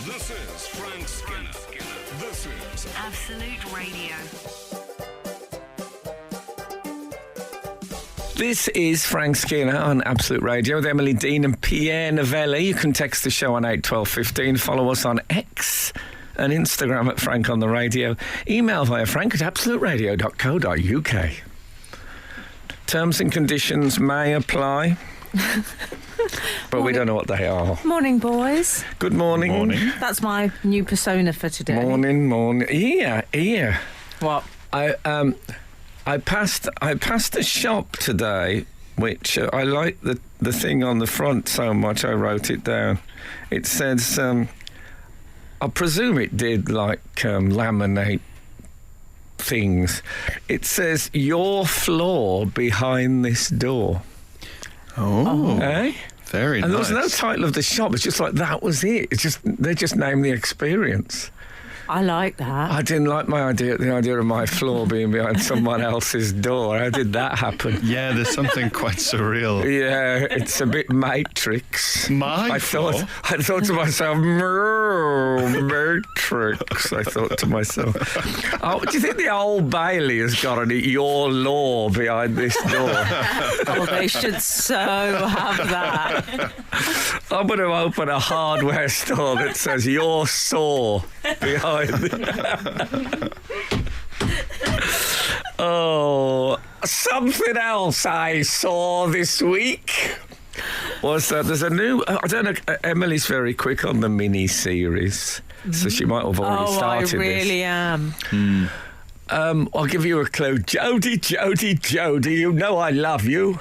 This is Frank Skinner. This is Absolute Radio. This is Frank Skinner on Absolute Radio with Emily Dean and Pierre Novelli. You can text the show on 81215. Follow us on X and Instagram at Frank on the Radio. Email via frank@absoluteradio.co.uk. Terms and conditions may apply, but we don't know what they are. Morning, boys. Good morning. Morning. That's my new persona for today. Morning. Here. What? I passed a shop today, which I like the thing on the front so much I wrote it down. It says, I presume it did like laminate things. It says, your floor behind this door. Oh. Eh? Very And there nice. was no title of the shop. It's just like, that was it. They just named the experience. I like that. I didn't like the idea of my floor being behind someone else's door. How did that happen? Yeah, there's something quite surreal. Yeah, it's a bit Matrix. I thought to myself, Matrix. I thought to myself, oh, do you think the Old Bailey has got any your law behind this door? Oh, they should so have that. I'm going to open a hardware store that says your saw behind it. Oh, something else I saw this week was that there's a new... I don't know, Emily's very quick on the mini-series, so she might have already started this. I really am. I'll give you a clue. Jodie, you know I love you.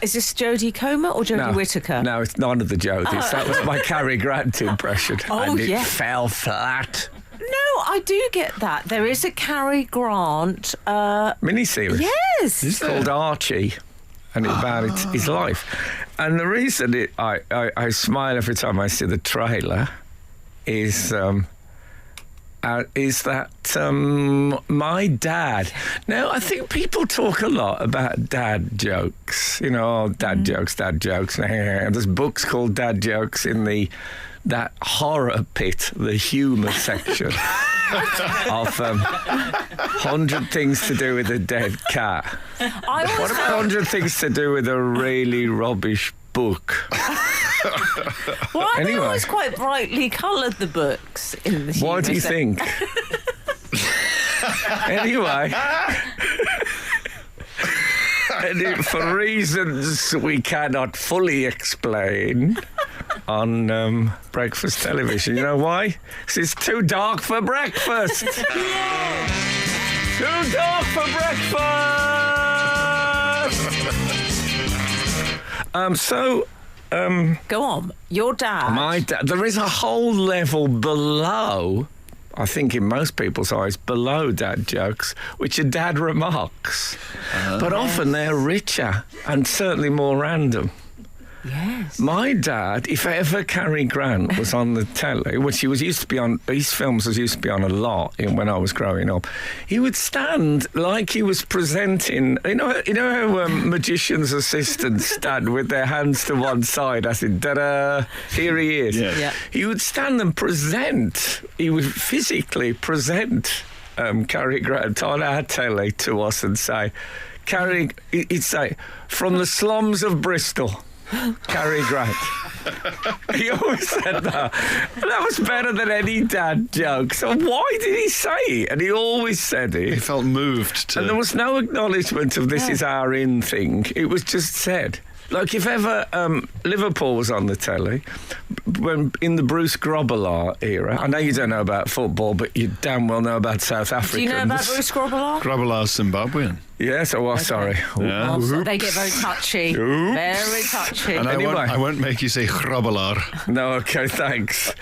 Is this Jodie Comer or Jodie Whittaker? No, it's none of the Jodies. That was my Cary Grant impression. Oh, and it yeah. fell flat. No, I do get that. There is a Cary Grant... Mini-series. Yes! It's called Archie, and it's about his life. And the reason I smile every time I see the trailer is that my dad... Now, I think people talk a lot about dad jokes. You know, dad jokes. There's books called Dad Jokes in that horror pit, the humour section of 100 Things to Do with a Dead Cat. What about 100 Things to Do with a really rubbish book? Well, Anyway. they always quite brightly coloured, the books in the What do you humour think? Anyway... And for reasons we cannot fully explain on breakfast television. You know why? Because it's too dark for breakfast. Too dark for breakfast. Go on. Your dad. My dad. There is a whole level below, I think in most people's eyes, below dad jokes, which are dad remarks. But often they're richer and certainly more random. Yes. My dad, if ever Cary Grant was on the telly, which he was used to be on, his films was used to be on a lot when I was growing up, he would stand like he was presenting. You know how magicians' assistants stand with their hands to one side, as in, da-da, here he is. Yeah. Yeah. He would stand and present. He would physically present Cary Grant on our telly to us and say, he'd say, from the slums of Bristol, Cary Grant. He always said that. That was better than any dad joke. So why did he say it? And he always said it. He felt moved to... And there was no acknowledgement of this is our in thing. It was just said. Like if ever Liverpool was on the telly, when in the Bruce Grobbelaar era, I know you don't know about football, but you damn well know about South Africans. Do you know about Bruce Grobbelaar? Grobbelaar's Zimbabwean. Yes, sorry. Yeah. Oh, they get very touchy. Oops. Very touchy. And Anyway. I won't make you say Grobbelaar. No, okay, thanks.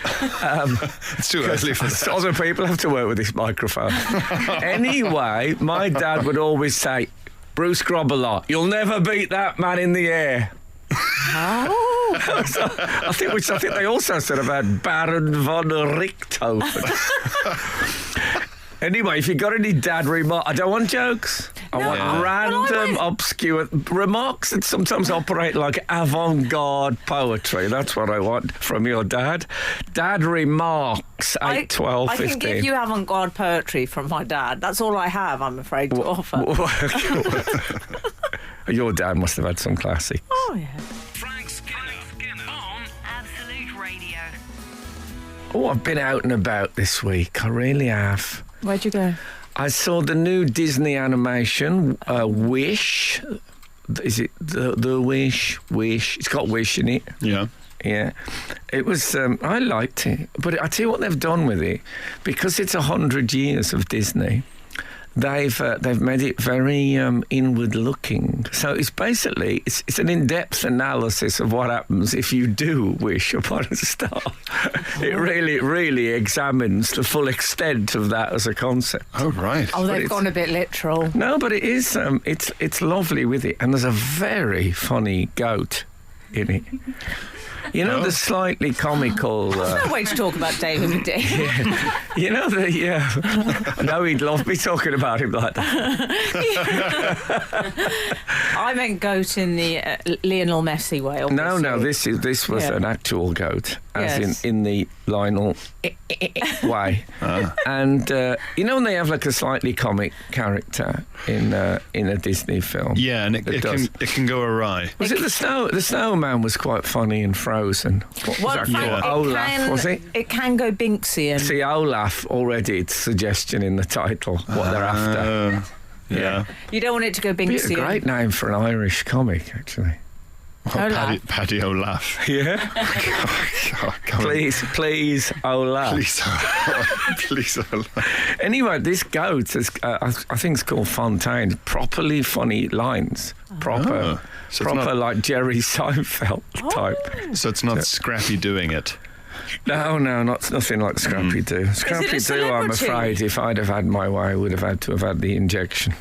It's too early for that. Other people have to work with this microphone. Anyway, my dad would always say, Bruce Grobbelaar, you'll never beat that man in the air. Oh. I think they also said about Baron von Richthofen. Anyway, if you got any dad remarks, I don't want jokes. I want Yeah. random, obscure remarks that sometimes operate like avant-garde poetry. That's what I want from your dad. Dad remarks, 8, 12, 15. I can give you avant-garde poetry from my dad. That's all I have, I'm afraid, to offer. Your dad must have had some classics. Oh, yeah. Frank Skinner on Absolute Radio. Oh, I've been out and about this week. I really have. Where'd you go? I saw the new Disney animation, Wish. Is it the Wish? Wish. It's got Wish in it. Yeah. Yeah. It was, I liked it. But I tell you what they've done with it. Because it's 100 years of Disney, they've made it very inward looking. So it's basically it's an in-depth analysis of what happens if you do wish upon a star. It really examines the full extent of that as a concept. Oh, right. Oh, they've it's- gone a bit literal. No, but it is it's lovely with it, and there's a very funny goat in it. You know, the slightly comical. No way to talk about David and Dave. You know I know he'd love me talking about him like that. I meant goat in the Lionel Messi way. No, Obviously. this was Yeah. an actual goat, as Yes. in the Lionel way. And you know when they have like a slightly comic character in a Disney film. Yeah, and it can go awry. Was it the snow? The snowman was quite funny in Frozen. What was Well, that Frank, called? it Olaf, can, was it? It can go Binksian. See, Olaf already. It's suggestion in the title what they're after. Yeah. You don't want it to go Be a Binksian. great name for an Irish comic, actually. Well, Paddy Olaf. Yeah. Oh, come on. Please, Olaf. Please, please, Olaf. Anyway, this goat is, I think it's called Fontaine. Properly funny lines. Proper, So it's not- like Jerry Seinfeld type. So it's not Scrappy doing it. No, nothing like Scrappy-Doo. Scrappy-Doo, I'm celebrity? afraid, if I'd have had my way, I would have had to have had the injection.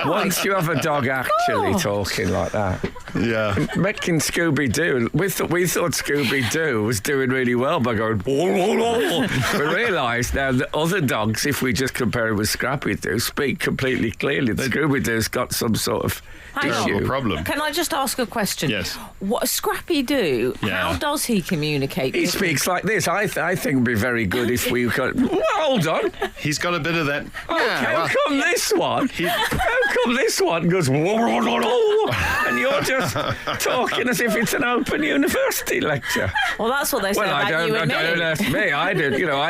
Once you have a dog actually talking like that. Yeah. Making Scooby-Doo, we thought Scooby-Doo was doing really well by going, we realised now that other dogs, if we just compare it with Scrappy-Doo, speak completely clearly. Scooby-Doo's got some sort of Hang on. Terrible problem. Can I just ask a question? Yes. What Scrappy-Doo? Yeah. How does he communicate? He with speaks like this. I think it'd be very good if we could. Well, hold on. He's got a bit of that. How come this one? How come this one goes? And you're just talking as if it's an open university lecture. Well, that's what they say Well, about you and me. don't ask me. I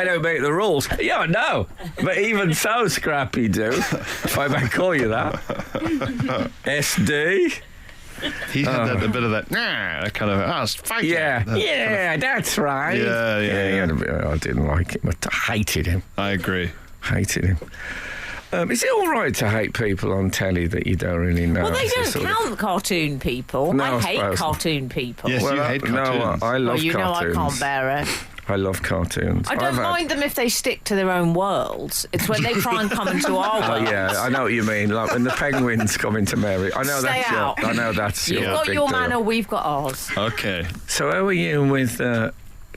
don't make the rules. Yeah, no. But even so, Scrappy-Doo, if I may call you that, SD. He had a bit of that. Kind of. Fight. Yeah, that's right. Yeah. I didn't like him. I hated him. I agree. Hated him. Is it all right to hate people on telly that you don't really know? Well, they It's a don't sort of- count cartoon people. No, I I hate suppose. cartoon people. Yes, you hate cartoons. No, I love Well, you cartoons. know I can't bear it. I love cartoons. I don't mind them if they stick to their own worlds. It's when they try and come into our Oh world. yeah, I know what you mean. Like when the penguins come into Mary. I know Stay that's out. your. I know that's your. You've got big your deal. manner, we've got ours. Okay. So how are you with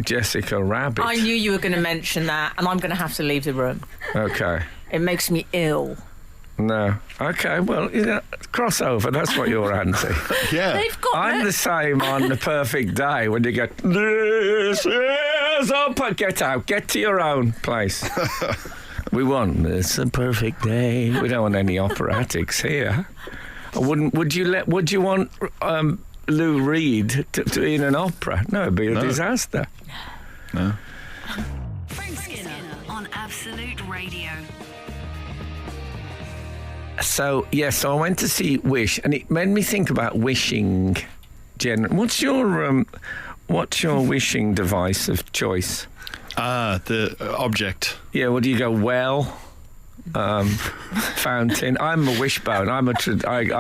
Jessica Rabbit? I knew you were going to mention that, and I'm going to have to leave the room. Okay. It makes me ill. No. Okay. Well, crossover. That's what you're anti. Yeah. They've got I'm the same on the perfect day when you get this is up. Get out. Get to your own place. We want it's a perfect day. We don't want any operatics here. I wouldn't. Would you want Lou Reed to be in an opera? No, it'd be a disaster. No. Frank Skinner on Absolute Radio. So yes, I went to see Wish, and it made me think about wishing. What's your wishing device of choice? The object. Yeah, what do you go? Well, fountain. I'm a wishbone. I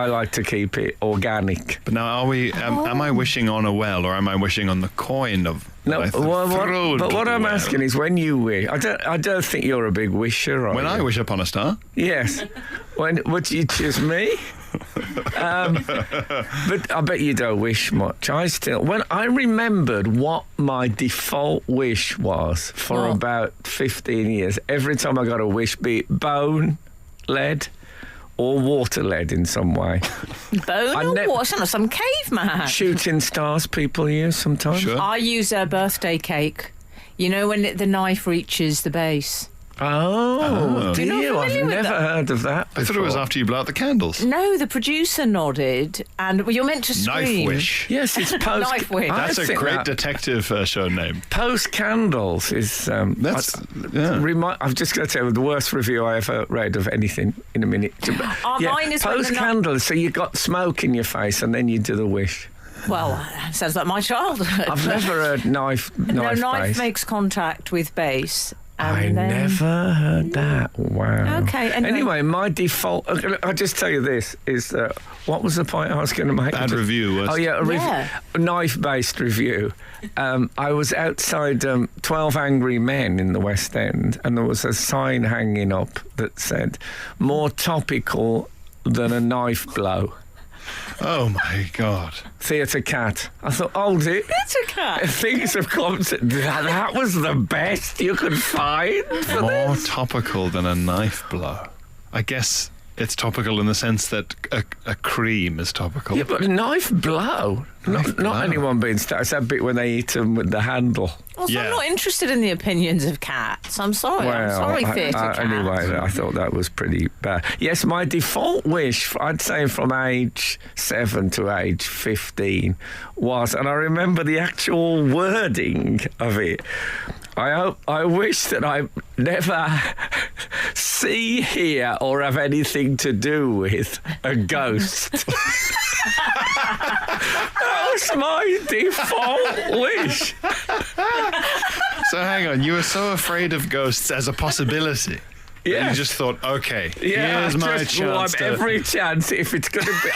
like to keep it organic. But now, are we? Am I wishing on a well, or am I wishing on the coin of? No, life? what I'm Well. asking is when you wish. I don't think you're a big wisher. Are When you? I wish upon a star. Yes. Would you choose me? But I bet you don't wish much. When I remembered what my default wish was for What? about 15 years, every time I got a wish, be it bone, lead or water lead in some way. Bone or what? Sounds like some caveman. Shooting stars people use sometimes. Sure. I use a birthday cake. You know when the knife reaches the base? Oh, do You're not you? I've familiar with never that? heard of that before. I thought it was after you blow out the candles. No, the producer nodded, and you're meant to scream. Knife wish. Yes, it's post. Knife wish. That's a great that detective show name. Post candles is. That's yeah. I'm just going to tell you the worst review I ever read of anything in a minute. Mine is when post the candles. So you got smoke in your face and then you do the wish. Well, sounds like my childhood. I've never heard knife knife base. makes contact with base. I And then- never heard that. Wow. Okay, anyway. Anyway, my default. I'll just tell you this: is that what was the point I was going to make? Bad review was. Oh yeah, Yeah. a knife-based review. I was outside 12 Angry Men in the West End, and there was a sign hanging up that said, "More topical than a knife blow." Oh my God. Theatre cat. I thought, hold it. It's a cat. Things have come to that was the best you could find. More topical than a knife blow. I guess it's topical in the sense that a cream is topical. Yeah, but knife blow. Knife blow. Not anyone being stabbed. It's that bit when they eat them with the handle. Also, Yeah. I'm not interested in the opinions of cats. I'm sorry. I'm sorry, theatre cat. Anyway, I thought that was pretty bad. Yes, my default wish, I'd say from age 7 to age 15, was, and I remember the actual wording of it. I wish that I never see, hear, or have anything to do with a ghost. That was my default wish. So hang on, you were so afraid of ghosts as a possibility. Yeah. You just thought, okay, Yeah, here's my just chance want to... every chance. If it's going to be,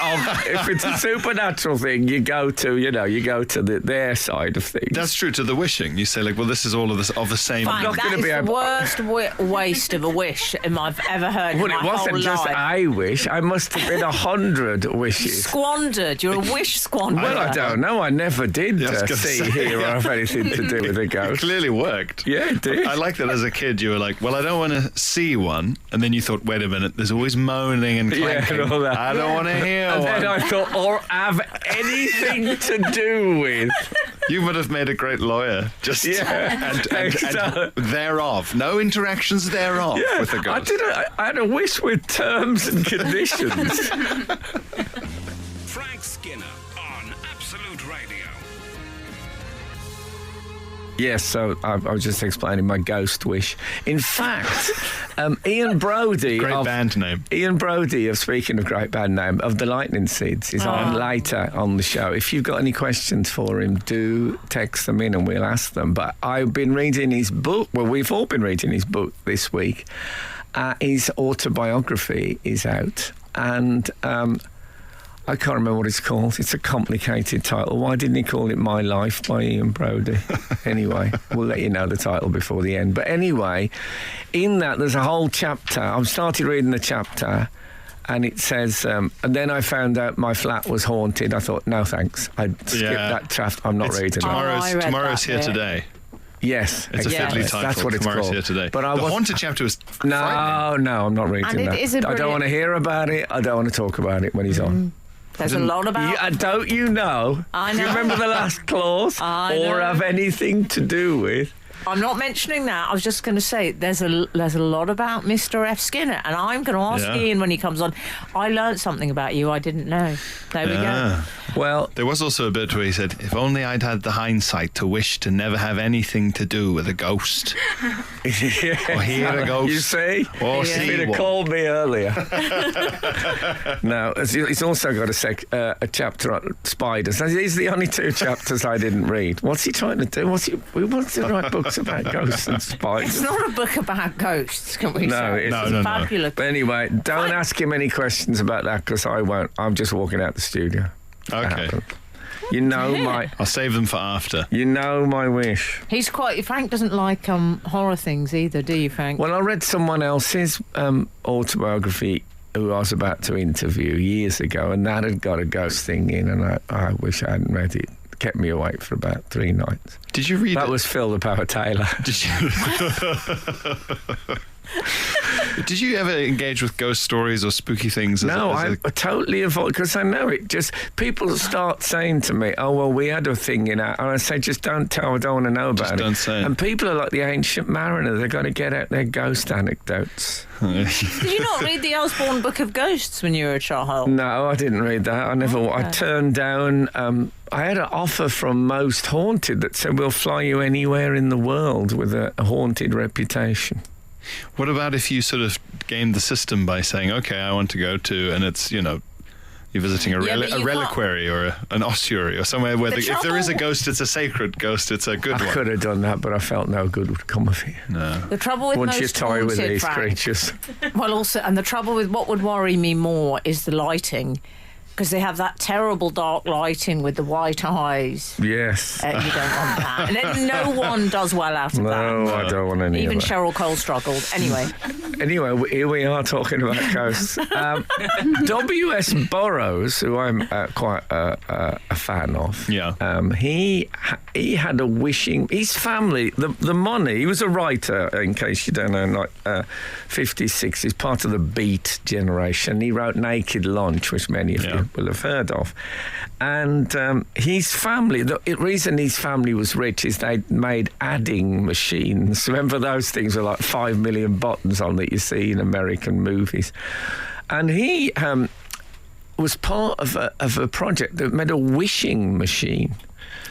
if it's a supernatural thing, you go to their side of things. That's true to the wishing. You say, like, well, this is all of the same... Fine, not that gonna is be the able- worst waste of a wish I've ever heard in Well, my it wasn't whole just life. a wish. I must have been 100 wishes. Squandered. You're a wish squanderer. Well, I don't know. I never did Yeah, I was gonna see, say, hear, or yeah. have anything to do with a It ghost. clearly worked. Yeah, it did. I like that as a kid you were like, well, I don't want to see one. And then you thought, wait a minute, there's always moaning and Yeah, clanking. and all that. I don't want to hear And one. then I thought, or have anything to do with. You would have made a great lawyer. Just Yeah, and thereof. No interactions thereof with the ghost. I had a wish with terms and conditions. Frank Skinner on Absolute Radio. Yes, so I was just explaining my ghost wish. In fact, Ian Broudie Great of band name. Ian Broudie of, speaking of great band name, of the Lightning Seeds is on later on the show. If you've got any questions for him, do text them in and we'll ask them. But I've been reading his book. Well, we've all been reading his book this week. His autobiography is out, and I can't remember what it's called. It's a complicated title. Why didn't he call it My Life by Ian Broudie? Anyway, we'll let you know the title before the end. But anyway, in that there's a whole chapter. I've started reading the chapter, and it says, and then I found out my flat was haunted. I thought, no thanks. I'd skip Yeah. that chapter. I'm not It's reading that. I read Tomorrow's that here bit. today. Yes, It's a exactly. fiddly title. That's what it's Tomorrow's called. here today. But I the was haunted chapter was frightening. no, I'm not reading And it that. is a I don't brilliant- want to hear about it. I don't want to talk about it when he's on. There's a lot about... Don't you know? I Do you know. remember the last clause? I or know. have anything to do with? I'm not mentioning that. I was just going to say there's a lot about Mr. F. Skinner, and I'm going to ask Yeah. Ian when he comes on. I learned something about you I didn't know. There we go. Yeah. Well, There was also a bit where he said, if only I'd had the hindsight to wish to never have anything to do with a ghost. Or hear a ghost. You see? Or If see he'd have one. called me earlier. No, he's also got a chapter on spiders. These are the only two chapters I didn't read. What's he trying to do? He wants to write books about ghosts and spiders. It's not a book about ghosts, can we No, say? it's- It's No. fabulous. But anyway, don't ask him any questions about that because I won't. I'm just walking out the studio. Okay. You know my. I'll save them for after. You know my wish. He's quite... Frank doesn't like horror things either, do you, Frank? Well, I read someone else's autobiography who I was about to interview years ago, and that had got a ghost thing in, and I wish I hadn't read it. It kept me awake for about 3 nights. Did you read That it? was Phil the Power Taylor. Did you... Did you ever engage with ghost stories or spooky things? No, I totally avoid, because I know it just, people start saying to me, oh, well, we had a thing in our, and I say, just don't tell, I don't want to know about it. Don't say it. And people are like the ancient mariner, they're going to get out their ghost anecdotes. Did you not read the Osborne Book of Ghosts when you were a child? No, I didn't read that. I turned down, I had an offer from Most Haunted that said, we'll fly you anywhere in the world with a haunted reputation. What about if you sort of gamed the system by saying, okay, I want to go to, and it's, you're visiting a reliquary or an ossuary or somewhere where if there is a ghost, it's a sacred ghost, it's a good one. I could have done that, but I felt no good would come of it. No. The trouble with once you toy with these Frank, creatures. Well, also, and the trouble with what would worry me more is the lighting. Because they have that terrible dark lighting with the white eyes. Yes. You don't want that. And then no one does well out of that. No, I don't want any Even of that. Cheryl Cole struggled. Anyway, here we are talking about ghosts. W.S. Burroughs, who I'm quite a fan of, he had a wishing... His family, the money... He was a writer, in case you don't know, like 50s, 60s, part of the Beat generation. He wrote Naked Lunch, which many of you will have heard of. And his family, the reason his family was rich is they made adding machines. Remember those things with like 5 million buttons on that you see in American movies? And he was part of a project that made a wishing machine.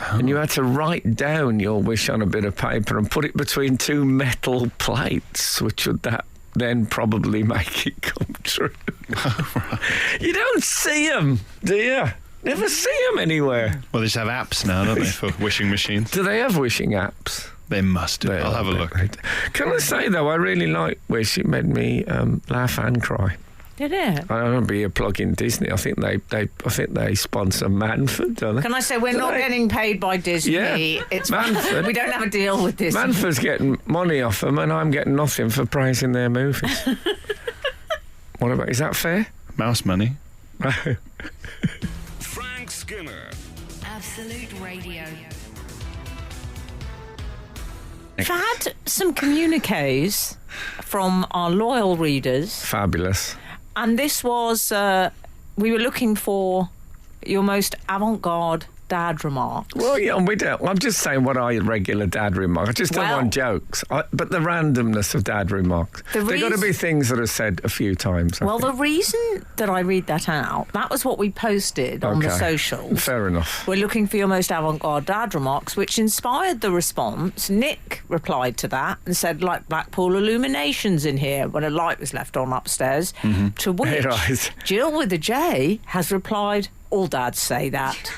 Oh. And you had to write down your wish on a bit of paper and put it between two metal plates, which would then probably make it come true. You don't see them, do you? Never see them anywhere. Well, they just have apps now, don't they, for wishing machines? Do they have wishing apps? They must do. I'll have a look. Can I say, though, I really like Wish. It made me laugh and cry. Did it? I don't want to be a plug in Disney. I think they sponsor Manford, don't they? Can I say we're not getting paid by Disney? Yeah. It's Manford. We don't have a deal with Disney. Manford's getting money off them, and I'm getting nothing for praising their movies. What about? Is that fair? Mouse money. Frank Skinner. Absolute Radio. I've had some communiques from our loyal readers. Fabulous. And this was, we were looking for your most avant-garde dad remarks. Well, yeah, we don't. I'm just saying what are your regular dad remarks. I just don't want jokes. But the randomness of dad remarks. They've got to be things that are said a few times. Well, the reason that I read that out, that was what we posted on the socials. Fair enough. We're looking for your most avant-garde dad remarks, which inspired the response. Nick replied to that and said, like Blackpool illuminations in here when a light was left on upstairs. Mm-hmm. To which Jill with a J has replied, all dads say that.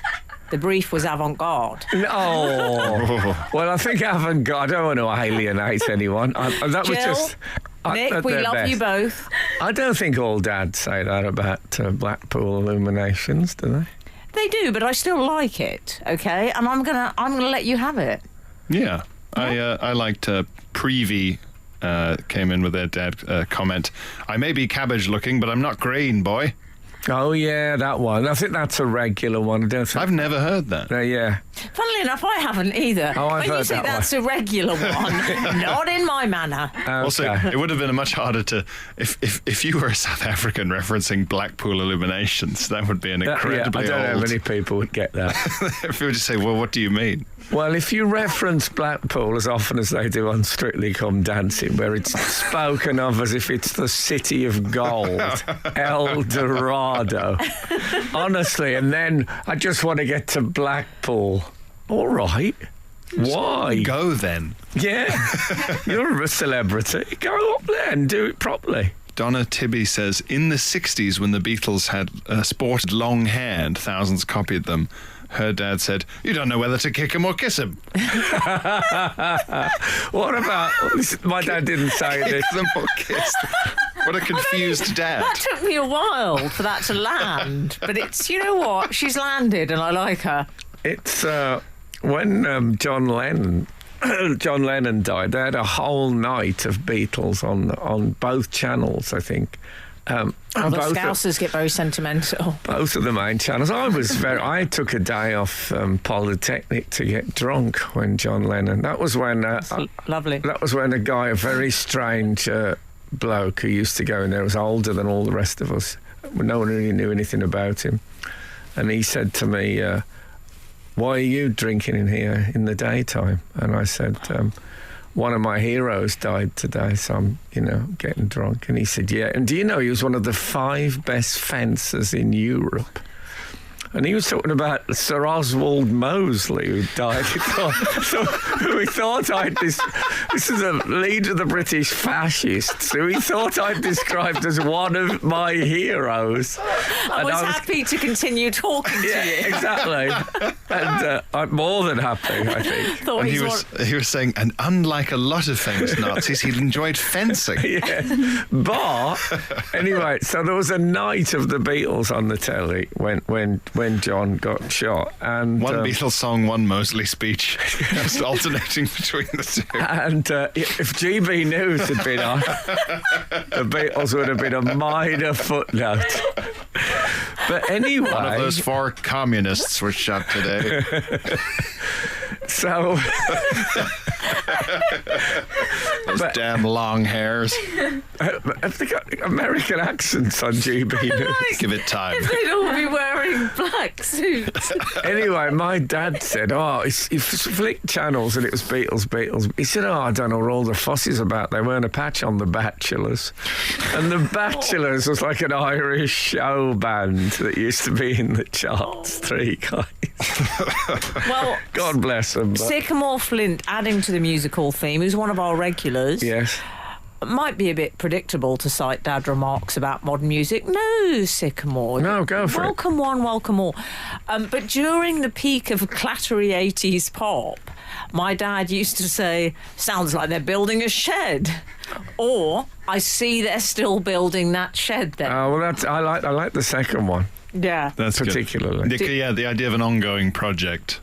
The brief was avant-garde. Oh. Well, I think avant-garde, I don't want to alienate anyone. That Jill, was just... Nick, we love you both. I don't think all dads say that about Blackpool illuminations, do they? They do, but I still like it, okay? And I'm gonna let you have it. Yeah. I liked Previe came in with their dad comment. I may be cabbage looking, but I'm not green, boy. Oh, yeah, that one. I think that's a regular one. I don't think... I've never heard that. Yeah. Funnily enough, I haven't either. Oh, I've heard that one. When you say that's a regular one, not in my manner. Okay. Also, it would have been much harder to... If you were a South African referencing Blackpool illuminations, that would be an incredibly I don't know how many people would get that. If you would just say, well, what do you mean? Well, if you reference Blackpool as often as they do on Strictly Come Dancing, where it's spoken of as if it's the city of gold, El Dorado, honestly, and then I just want to get to Blackpool. All right. Why? Go then. Yeah. You're a celebrity. Go up there and do it properly. Donna Tibby says, in the 60s when the Beatles had sported long hair and thousands copied them, her dad said, you don't know whether to kick him or kiss him. What about... My dad didn't say this. Kick them or kiss them. What a confused dad. That took me a while for that to land. But it's, you know what? She's landed and I like her. It's when John Lennon died, they had a whole night of Beatles on both channels, I think. The Scousers get very sentimental. Both of the main channels. I took a day off Polytechnic to get drunk when John Lennon. That was when lovely. That was when a very strange bloke who used to go in there, was older than all the rest of us. No one really knew anything about him. And he said to me, why are you drinking in here in the daytime? And I said, one of my heroes died today, so I'm, getting drunk. And he said, yeah. And do you know he was one of the 5 best fencers in Europe? And he was talking about Sir Oswald Mosley, who died. We thought this is a leader of the British fascists, who he thought I'd described as one of my heroes. I was happy to continue talking to you. Exactly. And I'm more than happy, I think. And he was saying, and unlike a lot of famous Nazis, he enjoyed fencing. Yeah. But, anyway, so there was a night of the Beatles on the telly when John got shot. And one Beatles song, one Mosley speech, just alternating between the two. And if GB News had been on, the Beatles would have been a minor footnote. But anyway... One of those 4 communists were shot today. So... Those damn long hairs. Have they got American accents on GB News? Give it time. If they'd all be wearing black suits. Anyway, my dad said, he flicked channels and it was Beatles. He said, I don't know what all the fuss is about. They weren't a patch on The Bachelors. And The Bachelors was like an Irish show band that used to be in the charts. 3 guys. Well, God bless them. Sycamore Flint, adding to the musical theme, who's one of our regulars. Yes. Might be a bit predictable to cite dad remarks about modern music. No, Sycamore. No, go for welcome it. One, welcome all. But during the peak of clattery 80s pop, my dad used to say, sounds like they're building a shed. Or, I see they're still building that shed there. Oh, well, I like the second one. Yeah. That's particularly. The idea of an ongoing project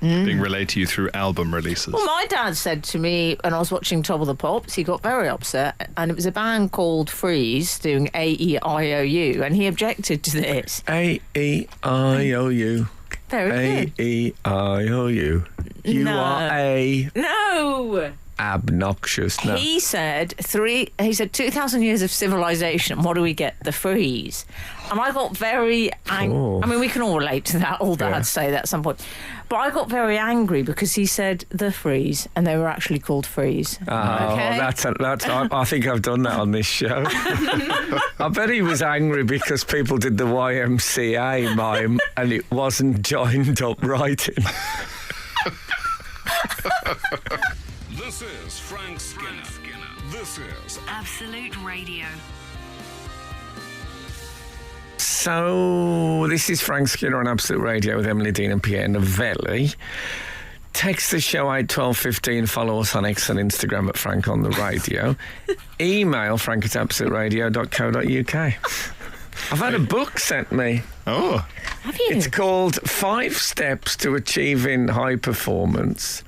being relayed to you through album releases. Well, my dad said to me when I was watching Top of the Pops, he got very upset, and it was a band called Freeze doing A-E-I-O-U, and he objected to this. A-E-I-O-U. Very good. A-E-I-O-U. You are a... No! Obnoxious. No. He said 2,000 years of civilization. What do we get? The freeze. And I got very angry. I mean, we can all relate to that. All dads say that at some point. But I got very angry because he said the freeze, and they were actually called Freeze. Oh, okay? that's I think I've done that on this show. I bet he was angry because people did the YMCA mime and it wasn't joined up writing. This is Frank Skinner. This is Absolute Radio. So, this is Frank Skinner on Absolute Radio with Emily Dean and Pierre Novelli. Text the show 81215. Follow us on X and Instagram at Frank on the Radio. Email frank@absoluteradio.co.uk. I've had a book sent me. Oh. Have you? It's called 5 Steps to Achieving High Performance.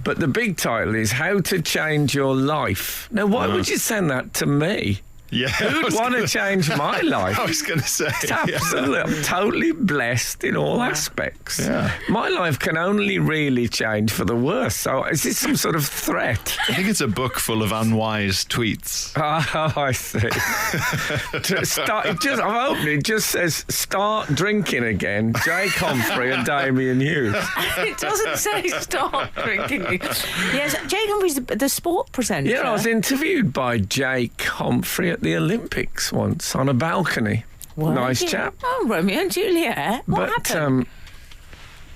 But the big title is How to Change Your Life. Now, why would you send that to me? Yeah. Who'd want to change my life? I was going to say. It's absolutely, I'm totally blessed in all aspects. Yeah. My life can only really change for the worse. So is this some sort of threat? I think it's a book full of unwise tweets. Oh, I see. I've opened it. It just says, start drinking again. Jake Humphrey and Damien Hughes. It doesn't say stop drinking. Yes, Jake Humphrey's the sport presenter. Yeah, I was interviewed by Jake Humphrey at the Olympics once on a balcony. Nice chap. Oh, Romeo and Juliet. What happened?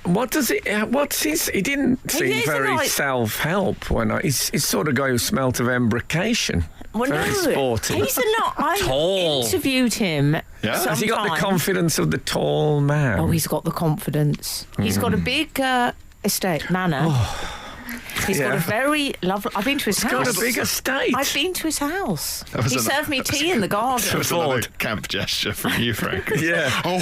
What does it? What's his? He didn't seem very self-help when he's sort of guy who smelt of embrocation. Well, very sporty. He's not. I tall. interviewed him. Yeah. Has he got the confidence of the tall man? Oh, he's got the confidence. He's got a big estate, manor. He's got a very lovely... I've been to his house. He's got a big estate. I've been to his house. He served me tea in the garden. That was another camp gesture from you, Frank. Yeah. Oh.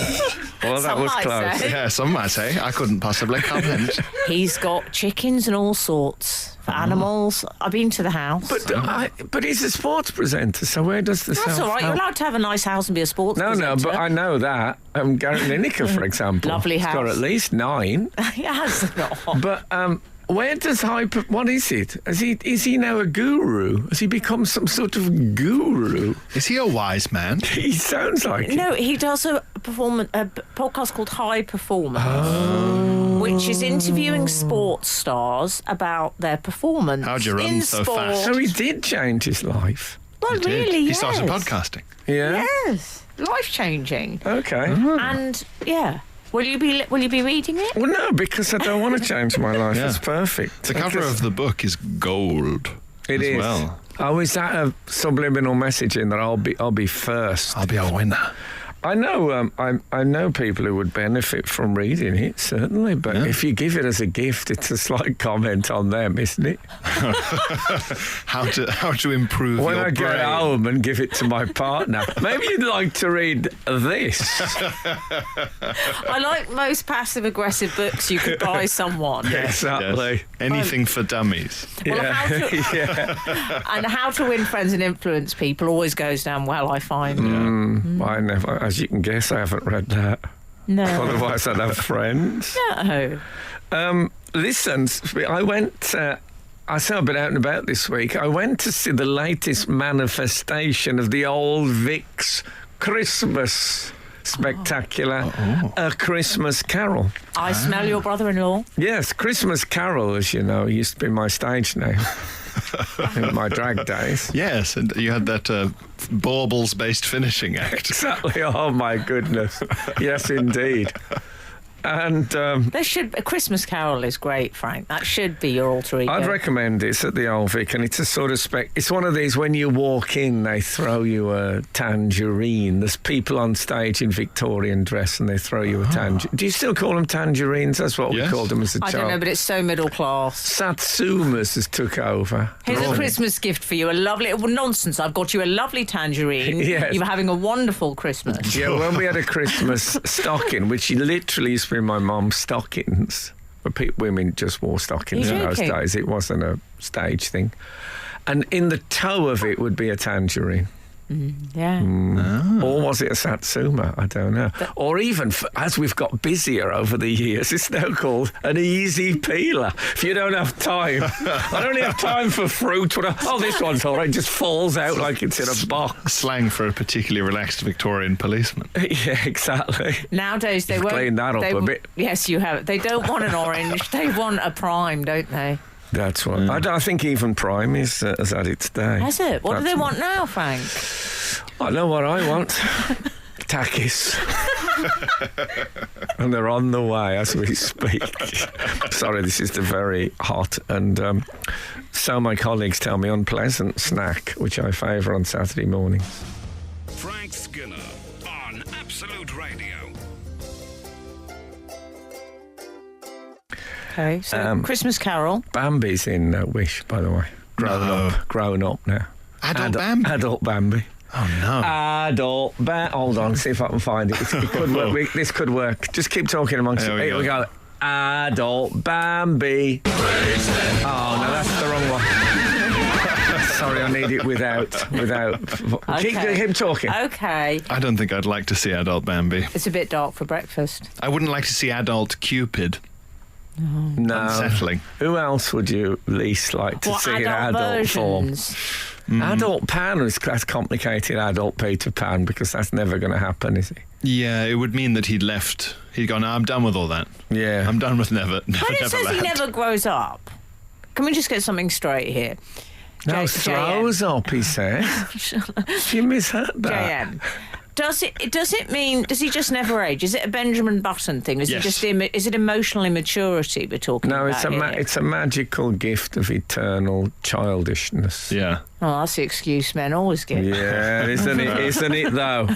Well, that was close. Yeah, some might say. I couldn't possibly comment. He's got chickens and all sorts for animals. I've been to the house. But he's a sports presenter, so where does the That's all right. You're allowed to have a nice house and be a sports presenter. No, but I know that. Garrett Lineker, for example. Lovely house. He's got at least 9. He has not. But... Where does what is it? Is he now a guru? Has he become some sort of guru? Is he a wise man? He sounds like it. No, he does a podcast called High Performance, which is interviewing sports stars about their performance. How'd you run in so sport. fast? So he did change his life. Well, He did. really, He yes. started podcasting. Yeah. Yes, life-changing. Okay. And, yeah. Will you be reading it? Well, no, because I don't want to change my life. Yeah. It's perfect. The cover of the book is gold. It as is. well. Oh, is that a subliminal message in that I'll be first? I'll be a winner. I know. I know people who would benefit from reading it, certainly. But Yeah. if you give it as a gift, it's a slight comment on them, isn't it? How to improve When your I brain. get home and give it to my partner, maybe you'd like to read this. I like most passive-aggressive books you could buy someone. Exactly. Yes. Anything for dummies. Well, how to, Yeah. and How to Win Friends and Influence People always goes down well, I find. I never, as you can guess, I haven't read that. No. Otherwise, I'd have friends. No. Listen, I saw a bit out and about this week. I went to see the latest manifestation of the Old Vic's Christmas spectacular, A Christmas Carol. I smell your brother-in-law. Yes, Christmas Carol, as you know, used to be my stage name in my drag days. Yes, and you had that baubles-based finishing act. Exactly. Oh, my goodness. Yes, indeed. And A Christmas Carol is great, Frank. That should be your alter ego. I'd recommend it. It's at the Old Vic, and it's a sort of it's one of these, when you walk in, they throw you a tangerine. There's people on stage in Victorian dress, and they throw you a tangerine. Do you still call them tangerines? That's what we Yes. called them as a I child. don't know, but it's so middle class. Satsumas has took over. Here's a Christmas gift for you. A lovely... Well, nonsense. I've got you a lovely tangerine. Yes. You were having a wonderful Christmas. Yeah, when we had a Christmas stocking, which literally used to be my mum's stockings, but women just wore stockings You're in those joking. days. It wasn't a stage thing. And in the toe of it would be a tangerine. Yeah. Or was it a satsuma? I don't know. Or even, as we've got busier over the years, it's now called an easy peeler. If you don't have time. I don't have time for fruit. This one's all right. It just falls out like it's in a box. Slang for a particularly relaxed Victorian policeman. Yeah, exactly. Nowadays, they You've won't... cleaned that up a bit. Yes, you have. They don't want an orange. They want a prime, don't they? That's right. I think even Prime has had its day. Has it? What do That's they want now, Frank? I know what I want. Takis. And they're on the way as we speak. Sorry, this is the very hot and, so my colleagues tell me, unpleasant snack, which I favour on Saturday mornings. Frank Skinner on Absolute Radio. Okay, so Christmas Carol. Bambi's in Wish, by the way. Grown up now. Adult Bambi? Adult Bambi. Oh, no. Adult Bambi. Hold on, see if I can find it. It could work. This could work. Just keep talking amongst There you. we Here we go. Adult Bambi. Oh, no, that's the wrong one. Sorry, I need it without. Okay. Keep talking. Okay. I don't think I'd like to see Adult Bambi. It's a bit dark for breakfast. I wouldn't like to see Adult Cupid. No. Unsettling. Who else would you least like to see in adult versions? form? Adult Pan is that's complicated. Adult Peter Pan, because that's never going to happen, is it? Yeah, it would mean that he'd gone, "No, I'm done with all that. Yeah. I'm done with never But it says he never grows up. Can we just get something straight here? No, J- throws up, he says. You misheard that. JM. Does it mean, does he just never age? Is it a Benjamin Button thing? Is Yes. it just is it emotional immaturity we're talking No, about here? it's a magical gift of eternal childishness. Yeah. Oh, that's the excuse men always give. Yeah, isn't it? Isn't it though?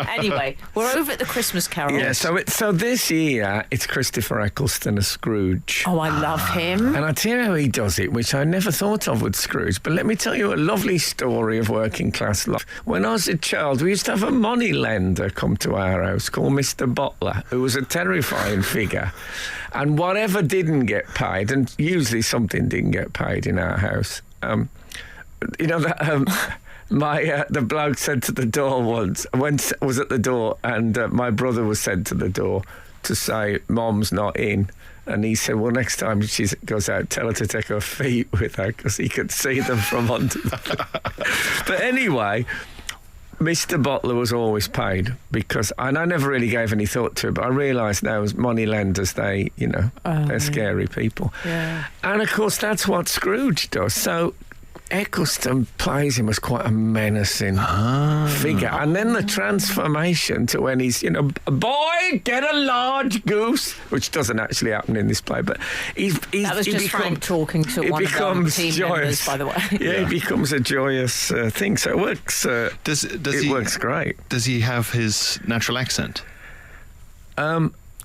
Anyway, we're over at the Christmas Carol. Yeah. So this year it's Christopher Eccleston as Scrooge. Oh, I love him. And I tell you how he does it, which I never thought of with Scrooge. But let me tell you a lovely story of working class life. When I was a child, we used to have a money lender come to our house called Mr. Butler, who was a terrifying figure. And whatever didn't get paid, and usually something didn't get paid in our house, the bloke said to the door once, was at the door, and my brother was sent to the door to say, "Mom's not in." And he said, well, next time she goes out, tell her to take her feet with her because he could see them from under the But anyway, Mr. Bottler was always paid because, and I never really gave any thought to it, but I realised now as money lenders, they're scary people. Yeah. And of course, that's what Scrooge does. So Eccleston plays him as quite a menacing figure. And then the transformation to when he's, boy, get a large goose, which doesn't actually happen in this play, but that was just Frank talking to one of the team members, by the way. Yeah, it becomes a joyous thing. So it works. It works great. Does he have his natural accent?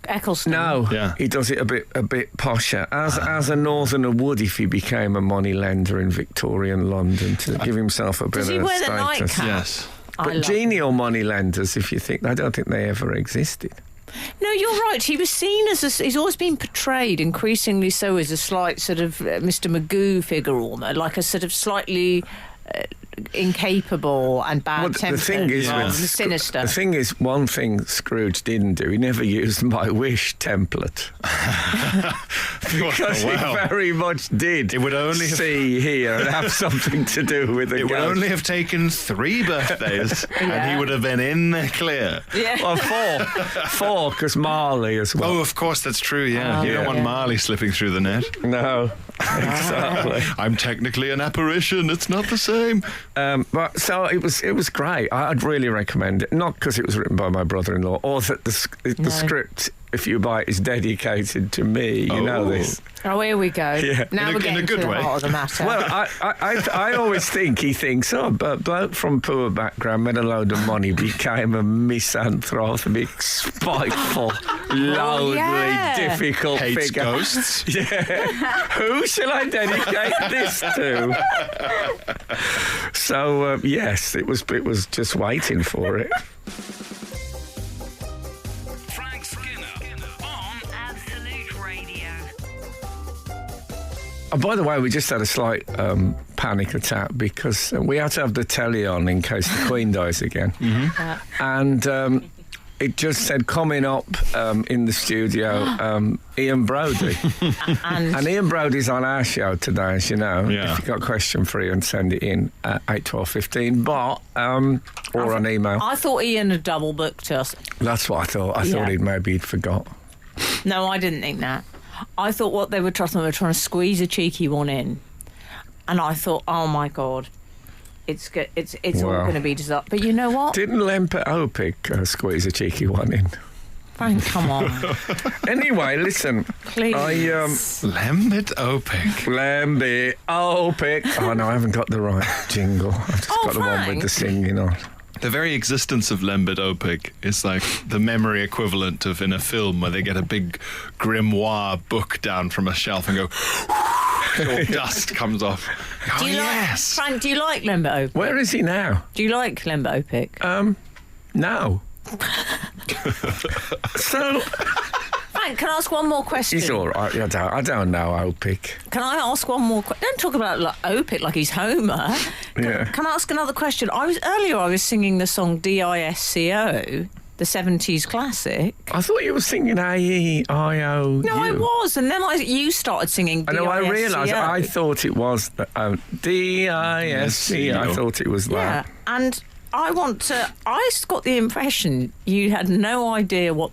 Eccleston. No, Yeah. he does it a bit posher. As a northerner would if he became a money lender in Victorian London to give himself a bit of Does he wear the status. nightcap? Yes. But genial money lenders, if you think, I don't think they ever existed. No, you're right. He was seen as he's always been portrayed, increasingly so, as a slight sort of Mr. Magoo figure, almost like a sort of slightly incapable and bad-tempered, the thing is, sinister. The thing is, one thing Scrooge didn't do, he never used my wish template. Because he very much did It would only see, hear, and have something to do with It would only have taken 3 birthdays, and he would have been in the clear. Yeah. Well, 4, because Marley as well. Oh, of course, that's true, yeah. You don't want Marley slipping through the net. No, exactly. I'm technically an apparition, it's not the same. But so it was great. I'd really recommend it. Not because it was written by my brother-in-law, or that the script, if you buy it, is dedicated to me. You know this. Oh, here we go. Yeah. Now we're getting to the heart of the matter. Well, I always think he thinks, a bloke from poor background made a load of money, became a misanthropic, spiteful, loudly difficult Hates figure. ghosts. Yeah. Who shall I dedicate this to? So yes, it was just waiting for it. Frank Skinner on Absolute Radio. Oh, by the way, we just had a slight panic attack because we had to have the telly on in case the Queen dies again. And it just said coming up in the studio, Ian Broudie. and Ian Broudie's on our show today, as you know. Yeah. If you've got a question for Ian, send it in at 81215, or on email. I thought Ian had double booked us. That's what I thought. I thought he'd forgot. No, I didn't think that. I thought what they were trying to squeeze a cheeky one in, and I thought, oh my God, it's all going to be disaster. But you know what? Didn't Lempert Opik squeeze a cheeky one in? Frank, come on. Anyway, listen. Please. Lambert Opik. Lambert Opik. Oh no, I haven't got the right jingle. I've just got the one with Frank. the singing on. The very existence of Lambert Opik is like the memory equivalent of in a film where they get a big grimoire book down from a shelf and go, all dust comes off. Do you like, Frank, do you like Lambert Opik? Where is he now? Do you like Lambert Opik? No. So Frank, can I ask one more question? he's all right. I don't know Opik. Can I ask one more question? Don't talk about Opik like he's Homer. Yeah. Can I ask another question? I was singing the song DISCO, the 70s classic. I thought you were singing A-E-I-O-U. No, I was, and then you started singing I DISCO. know, I realised I thought it was D-I-S-C. I thought it was Yeah, that. and I got the impression you had no idea what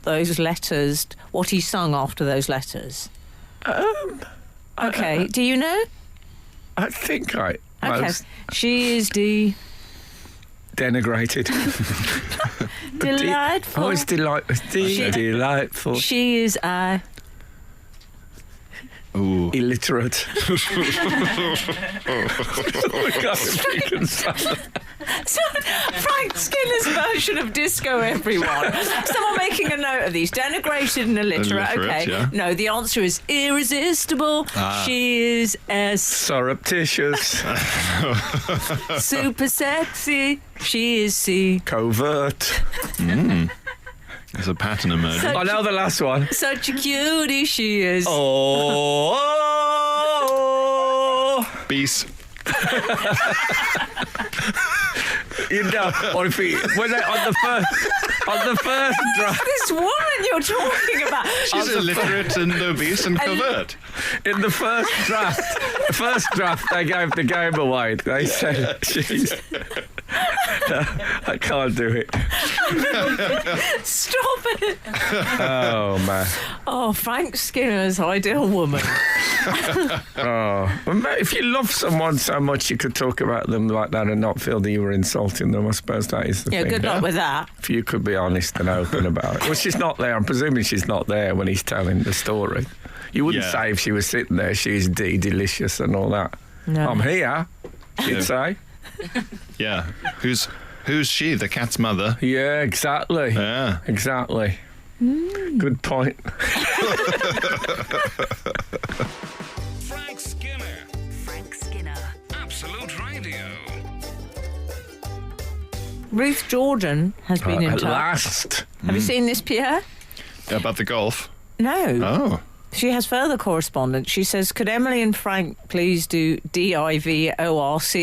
he sung after those letters. Okay, do you know? I think Okay, most she is denigrated. delightful. Oh, it's delightful. She is Ooh. Illiterate. So, Frank Skinner's version of Disco, everyone. Someone making a note of these. Denigrated and illiterate. Okay. Yeah. No, the answer is irresistible. She is Surreptitious. super sexy. She is C. Covert. There's a pattern emerging. I know the last one. Such a cutie she is. Oh. Beast. You know, or if he on the first draft. This woman you're talking about. She's illiterate and obese and covert. In the first draft, they gave the game away. They said, "Jeez, I can't do it." Stop it. Oh man. Oh, Frank Skinner's ideal woman. Oh, well, if you love someone so much, you could talk about them like that and not feel that you were insulting them. I suppose that is the Yeah, thing. good luck with that. If you could be honest and open about it. Well, she's not there. I'm presuming she's not there when he's telling the story. You wouldn't say if she was sitting there, she's delicious and all that. No. I'm here, she'd say. Yeah. Who's she? The cat's mother? Yeah, exactly. Yeah. Exactly. Good point. Frank Skinner. Frank Skinner. Absolute Radio. Ruth Jordan has been in At touch. last. Have you seen this, Pierre? About the golf? No. Oh. She has further correspondence. She says, could Emily and Frank please do DIVORCE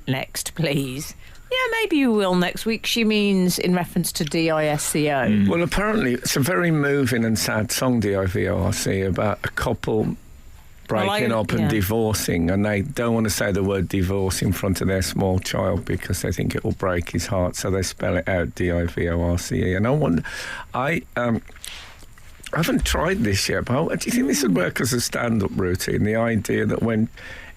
next, please? Yeah, maybe you will next week. She means in reference to DISCO. Well, apparently it's a very moving and sad song, DIVORC, about a couple breaking up and divorcing, and they don't want to say the word divorce in front of their small child because they think it will break his heart, so they spell it out DIVORCE. And I wonder, I haven't tried this yet, but do you think this would work as a stand-up routine? The idea that when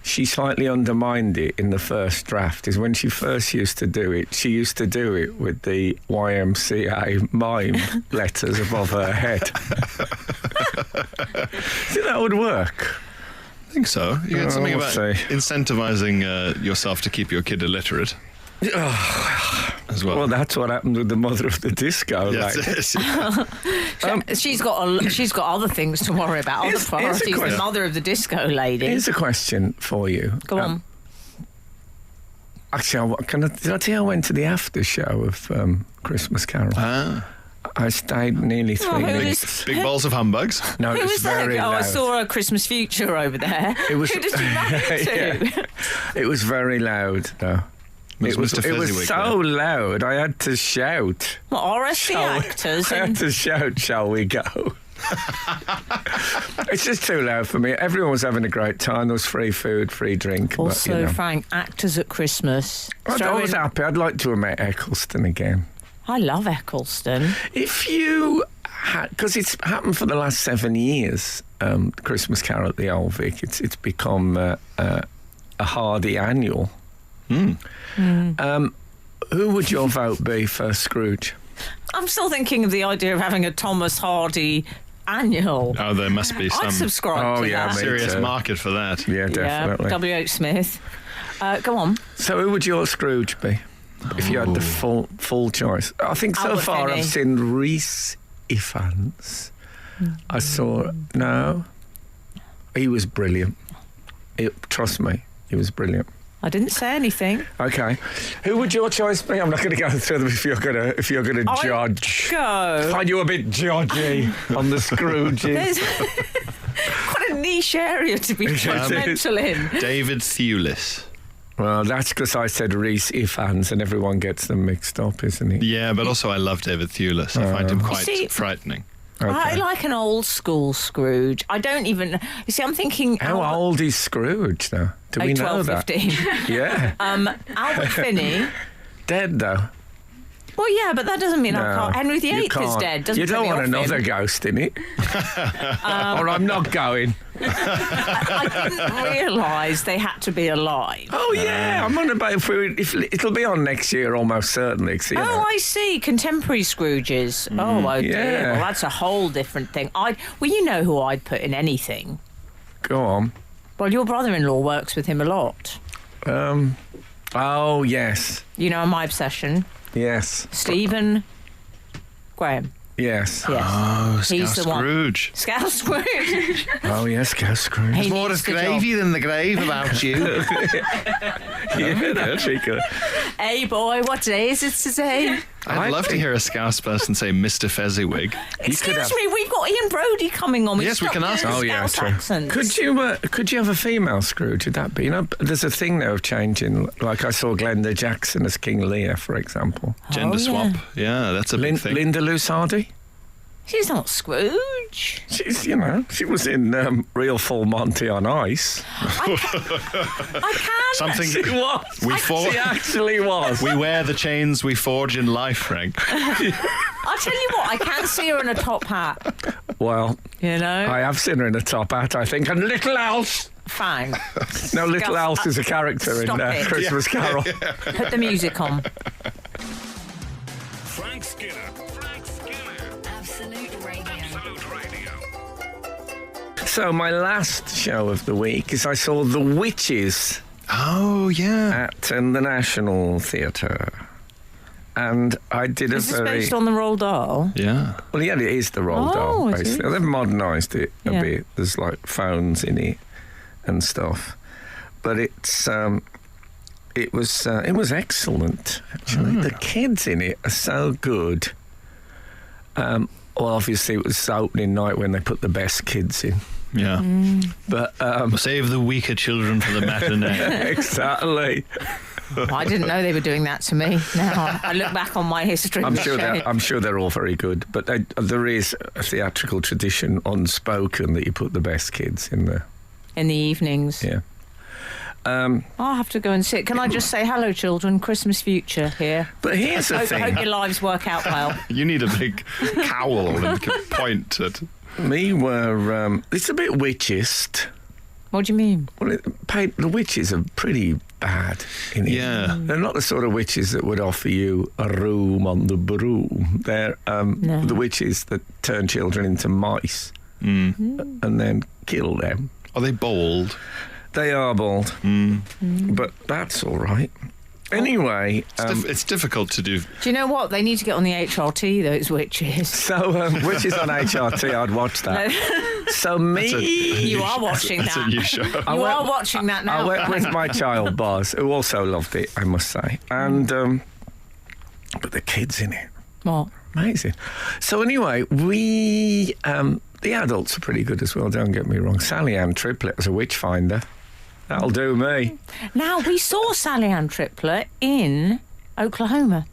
she slightly undermined it in the first draft is when she first used to do it, she used to do it with the YMCA mime letters above her head. See, that would work. I think so. You had something we'll about see. incentivizing yourself to keep your kid illiterate as well. Well, that's what happened with the mother of the disco. Yes, like. yes. She's got other things to worry about. Other Here's a priorities. The question. mother of the disco lady. Here's a question for you. Go on. Actually, did I tell you I went to the after show of Christmas Carol? I stayed nearly 3 weeks. Big balls of humbugs. No, Who it was was that? very Oh, loud. I saw a Christmas Future over there. It was, Who did you run into? It was very loud, though. Was Mr. It was Fezziwig so loud, I had to shout. What, RSC actors? I had to shout, shall we go? It's just too loud for me. Everyone was having a great time. There was free food, free drink. Also, but, you know. Frank, actors at Christmas. I was happy. I'd like to have met Eccleston again. I love Eccleston. If you had, because it's happened for the last 7 years, Christmas Carol at the Old Vic, it's become a hardy annual. Who would your vote be for Scrooge? I'm still thinking of the idea of having a Thomas Hardy annual. Oh, there must be I'd some subscribe to that. me serious too. market for that. Yeah, definitely. W.H. Smith. Go on. So who would your Scrooge be if you had the full choice? I think so Albert far Finney. I've seen Rhys Ifans. I saw... No. He was brilliant. Trust me, he was brilliant. I didn't say anything. Okay. Who would your choice be? I'm not going to go through them if you're going to judge. Go. Find you a bit judgy on the Scrooges. There's quite a niche area to be judgmental in. David Thewlis. Well, that's because I said Rhys Ifans and everyone gets them mixed up, isn't it? Yeah, but also I love David Thewlis. I find him quite frightening. Okay. I like an old school Scrooge. I don't even... You see, I'm thinking... How old is Scrooge, though? Do we know 12, that? 15. Yeah. Albert Finney... Dead, though. Well, yeah, but that doesn't mean I No, can't... Henry you VIII is can't. dead. Doesn't You don't put me want off another him. ghost in it. Or I'm not going. I didn't realise they had to be alive. Oh, yeah. I'm on about if it'll be on next year almost certainly. 'Cause, you know. Oh, I see. Contemporary Scrooges. Oh, dear. yeah. Well, that's a whole different thing. Well, you know who I'd put in anything. Go on. Well, your brother-in-law works with him a lot. Oh, yes. You know my obsession. Yes. Stephen Graham. Yes. Yes. Oh, He's the one. Scrooge. Scout Scrooge. Oh, yes, go Scrooge. He More needs of the gravy than the grave about you. Yeah, that's pretty good. Hey, boy, what day is it today? I'd love to hear a Scouse person say Mr. Fezziwig. Excuse me, we've got Ian Broudie coming on. Yes, we can ask him. Oh, yeah, Scouse true. accents. Could you have a female Scrooge? Would that be? There's a thing now of changing. Like I saw Glenda Jackson as King Lear, for example. Gender swap. Yeah, that's a big thing. Linda Lusardi. She's not Scrooge. She's, she was in Real Full Monty on Ice. I can. Something She was. She actually was. We wear the chains we forge in life, Frank. I'll tell you what, I can see her in a top hat. Well, You know? I have seen her in a top hat, I think, and Little Else. Fine. No, Little Else is a character in Stop it. Christmas Carol. Put the music on. Frank Skinner. Absolute Radio. Absolute Radio. So my last show of the week is I saw The Witches Oh, yeah. at the National Theatre. And I did Is this a very... based on the Roald Dahl? Yeah. Well, yeah, it is the Roald Oh, Dahl, it basically. is. They've modernised it a Yeah. bit. There's like phones in it and stuff. But it was excellent, actually. The kids in it are so good. Well, obviously, it was opening night when they put the best kids in. Yeah. But Save the weaker children for the matinee. exactly. I didn't know they were doing that to me. Now I look back on my history. I'm with sure they're all very good. But there is a theatrical tradition, unspoken, that you put the best kids in there. in the evenings. Yeah. I'll have to go and sit. Can I just say hello, children? Christmas future here. But here's the I thing. hope your lives work out well. You need a big cowl and can point at. It's a bit witchist. What do you mean? Well, the witches are pretty bad in it. Yeah. They're not the sort of witches that would offer you a room on the broom. They're the witches that turn children into mice and then kill them. Are they bold? They are bald, but that's all right. Anyway, It's difficult to do. Do you know what? They need to get on the HRT, those witches. so witches on HRT, I'd watch that. So You are watching That's a that. new show. You are watching that now. I went with my child Buzz, who also loved it, I must say. And but the kids in it, What? amazing. So anyway, the adults are pretty good as well. Don't get me wrong. Sally Ann Triplett as a witch finder, that'll do me. Now, we saw Sally Ann Triplett in Oklahoma.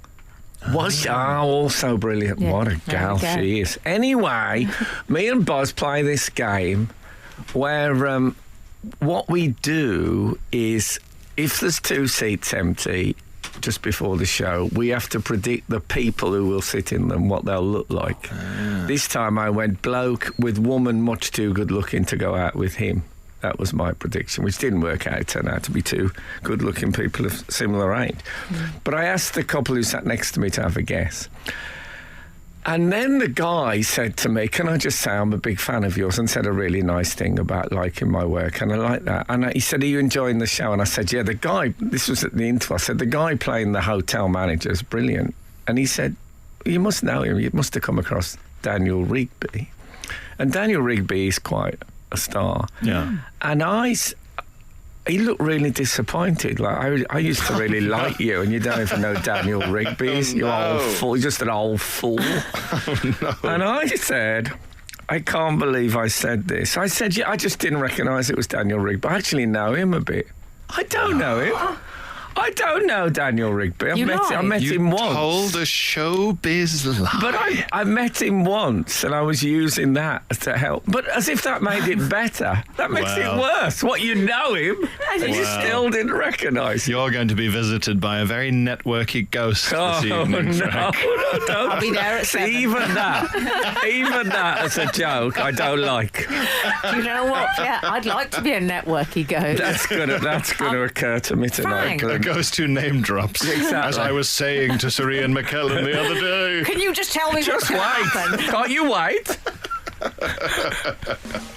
Was also brilliant. Yeah, What a there gal we go. she is. Anyway, me and Buzz play this game where what we do is if there's 2 seats empty just before the show, we have to predict the people who will sit in them, what they'll look like. This time I went bloke with woman much too good looking to go out with him. That was my prediction, which didn't work out. It turned out to be 2 good-looking people of similar age. But I asked the couple who sat next to me to have a guess. And then the guy said to me, can I just say I'm a big fan of yours, and said a really nice thing about liking my work, and I like that. And he said, are you enjoying the show? And I said, yeah, the guy, this was at the interval, I said, the guy playing the hotel manager is brilliant. And he said, you must know him, you must have come across Daniel Rigby. And Daniel Rigby is quite a star. Yeah. And he looked really disappointed. Like I used to really like you, and you don't even know Daniel Rigby. You're old fool. You're just an old fool. And I said, I can't believe I said this. I said, yeah, I just didn't recognise it was Daniel Rigby. I actually know him a bit. I don't know him. I don't know Daniel Rigby. I met him once. Told a showbiz lie. But I met him once, and I was using that to help. But as if that made it better. That makes it worse. What, you know him, and you still didn't recognise him. You're going to be visited by a very networky ghost this evening, Frank. No, don't. I'll be there at 7. Even that as a joke, I don't like. Do you know what? Yeah, I'd like to be a networky ghost. That's gonna occur to me tonight. Frank. A ghost who name drops. Exactly. As I was saying to Sir Ian McKellen the other day. Can you just tell me Just what's going to wait. happen? Can't you wait?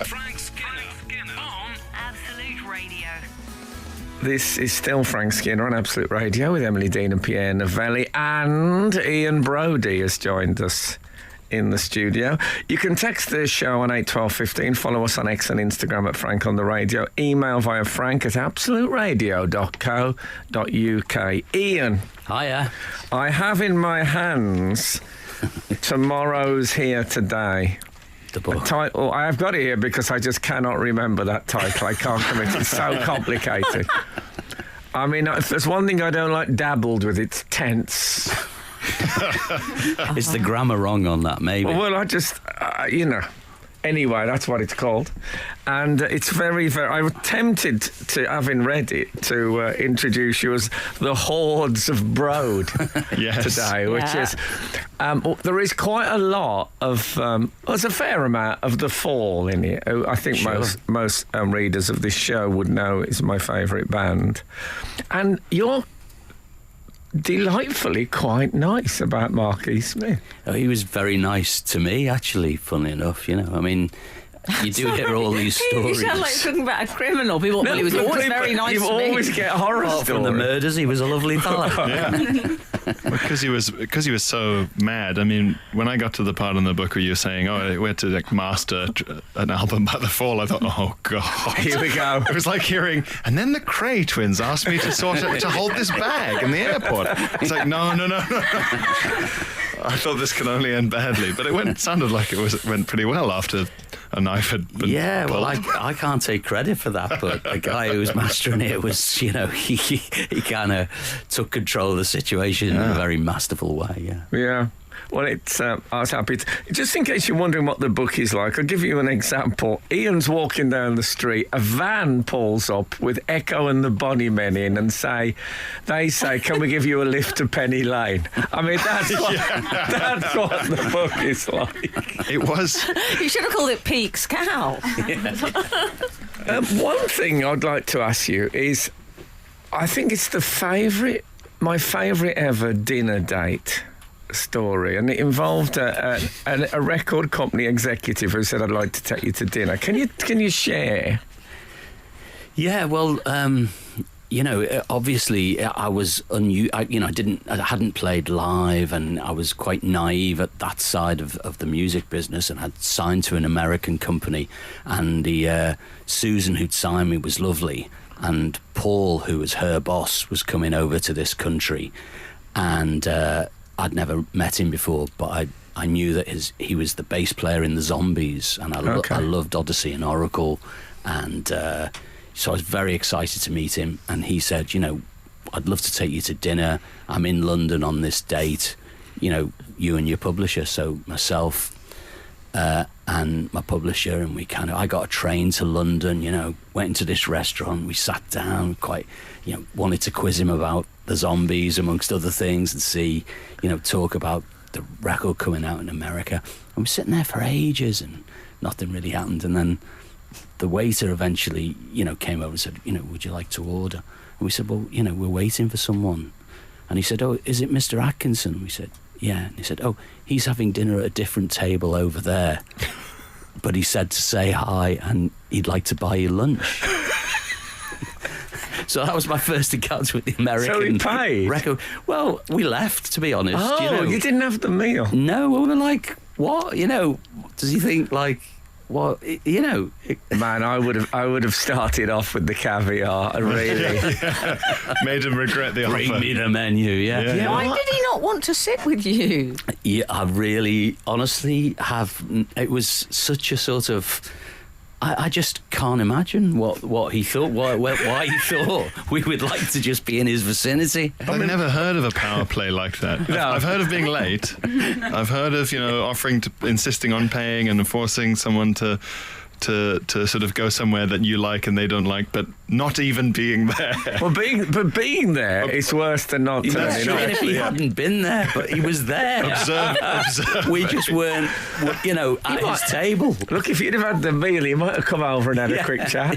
Frank Skinner on Absolute Radio. This is still Frank Skinner on Absolute Radio with Emily Dean and Pierre Novelli, and Ian Broudie has joined us in the studio. You can text the show on 81215. Follow us on X and Instagram at Frank on the Radio. Email via frank@absoluteradio.co.uk. Ian. Hiya. I have in my hands Tomorrow's Here Today. The book. Title. I have got it here because I just cannot remember that title. I can't commit. It's so complicated. I mean, if there's one thing I don't like dabbled with, it's tense. Is the grammar wrong on that, maybe? Well, I just, Anyway, that's what it's called. And it's very, very... I was tempted to, having read it, to introduce you as the hordes of Broad today, which is... there is quite a lot of... there's a fair amount of The Fall in it. I think most readers of this show would know is my favourite band. And you're delightfully quite nice about Mark E. Smith. Oh, he was very nice to me, actually, funnily enough, I mean, you do hear all these stories. You sound like you're talking about a criminal. People, he was always very nice to me. You always get horror stories. From the murders, he was a lovely fellow. Because he was so mad. I mean, when I got to the part in the book where you were saying, we had to master an album by The Fall, I thought, oh God, here we go. It was like hearing, and then the Cray twins asked me to to hold this bag in the airport. It's like, no. I thought this could only end badly, but it sounded like it went pretty well after a knife had been pulled. Well, I can't take credit for that, but the guy who was mastering it was, he kind of took control of the situation in a very masterful way, Yeah. Well, I was happy to... Just in case you're wondering what the book is like, I'll give you an example. Ian's walking down the street, a van pulls up with Echo and the Bunnymen in and they say, can we give you a lift to Penny Lane? I mean, that's what the book is like. It was... You should have called it Peake's Cow. One thing I'd like to ask you is, I think it's my favourite ever dinner date story, and it involved a record company executive who said, I'd like to take you to dinner. Can you share? Yeah, well, obviously I was I hadn't played live, and I was quite naive at that side of the music business, and had signed to an American company, and the Susan who'd signed me was lovely, and Paul, who was her boss, was coming over to this country, and I'd never met him before, but I knew that he was the bass player in the Zombies, and I loved Odyssey and Oracle, and so I was very excited to meet him. And he said, I'd love to take you to dinner. I'm in London on this date, you and your publisher. So myself and my publisher, and I got a train to London, went into this restaurant, we sat down, quite, wanted to quiz him about the Zombies, amongst other things, and see, talk about the record coming out in America. And we're sitting there for ages, and nothing really happened. And then the waiter eventually, came over and said, would you like to order? And we said, well, we're waiting for someone. And he said, oh, is it Mr. Atkinson? We said, yeah. And he said, oh, he's having dinner at a different table over there. But he said to say hi, and he'd like to buy you lunch. So that was my first encounter with the American. So he paid? Record. Well, we left, to be honest. Oh, you didn't have the meal? No, we were like, what? Does he think, like, what? Man, I would have started off with the caviar, really. Made him regret the offer. Bring me the menu, yeah. Why did he not want to sit with you? Yeah, I really, honestly have. It was such a sort of... I just can't imagine what he thought, why he thought we would like to just be in his vicinity. I've never heard of a power play like that. No. I've heard of being late. I've heard of, insisting on paying and forcing someone to sort of go somewhere that you like and they don't like, but not even being there. Well, being there is worse than not turning up. Even if he hadn't been there, but he was there. Observe. We just weren't, at his table. Look, if you'd have had the meal, he might have come over and had a quick chat.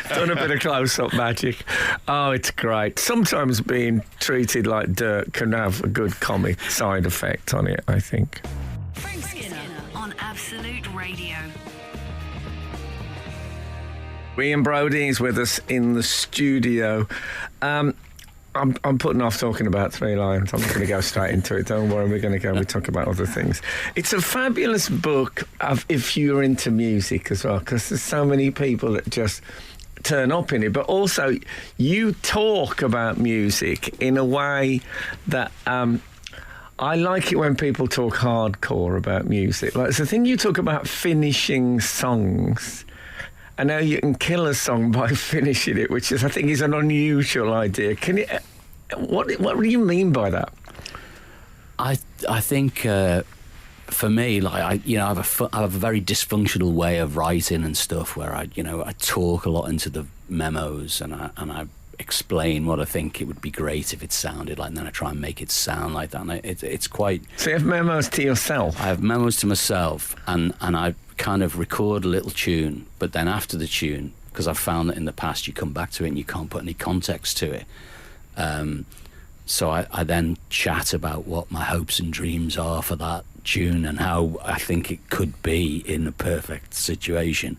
Done a bit of close-up magic. Oh, it's great. Sometimes being treated like dirt can have a good comic side effect on it, I think. Frank Skinner on Absolute Radio. Ian Broudie is with us in the studio. I'm putting off talking about Three Lions. I'm going to go straight into it. Don't worry, we talk about other things. It's a fabulous book if you're into music as well, because there's so many people that just turn up in it. But also, you talk about music in a way that I like it when people talk hardcore about music. Like, it's the thing you talk about finishing songs. And how you can kill a song by finishing it, which is, I think, is an unusual idea. Can you? What do you mean by that? I think for me, like I have a very dysfunctional way of writing and stuff, where I talk a lot into the memos, and I explain what I think it would be great if it sounded like, and then I try and make it sound like that. And it's quite. So you have memos to yourself? I have memos to myself, and I kind of record a little tune, but then after the tune, because I've found that in the past you come back to it and you can't put any context to it. So I then chat about what my hopes and dreams are for that tune and how I think it could be in a perfect situation.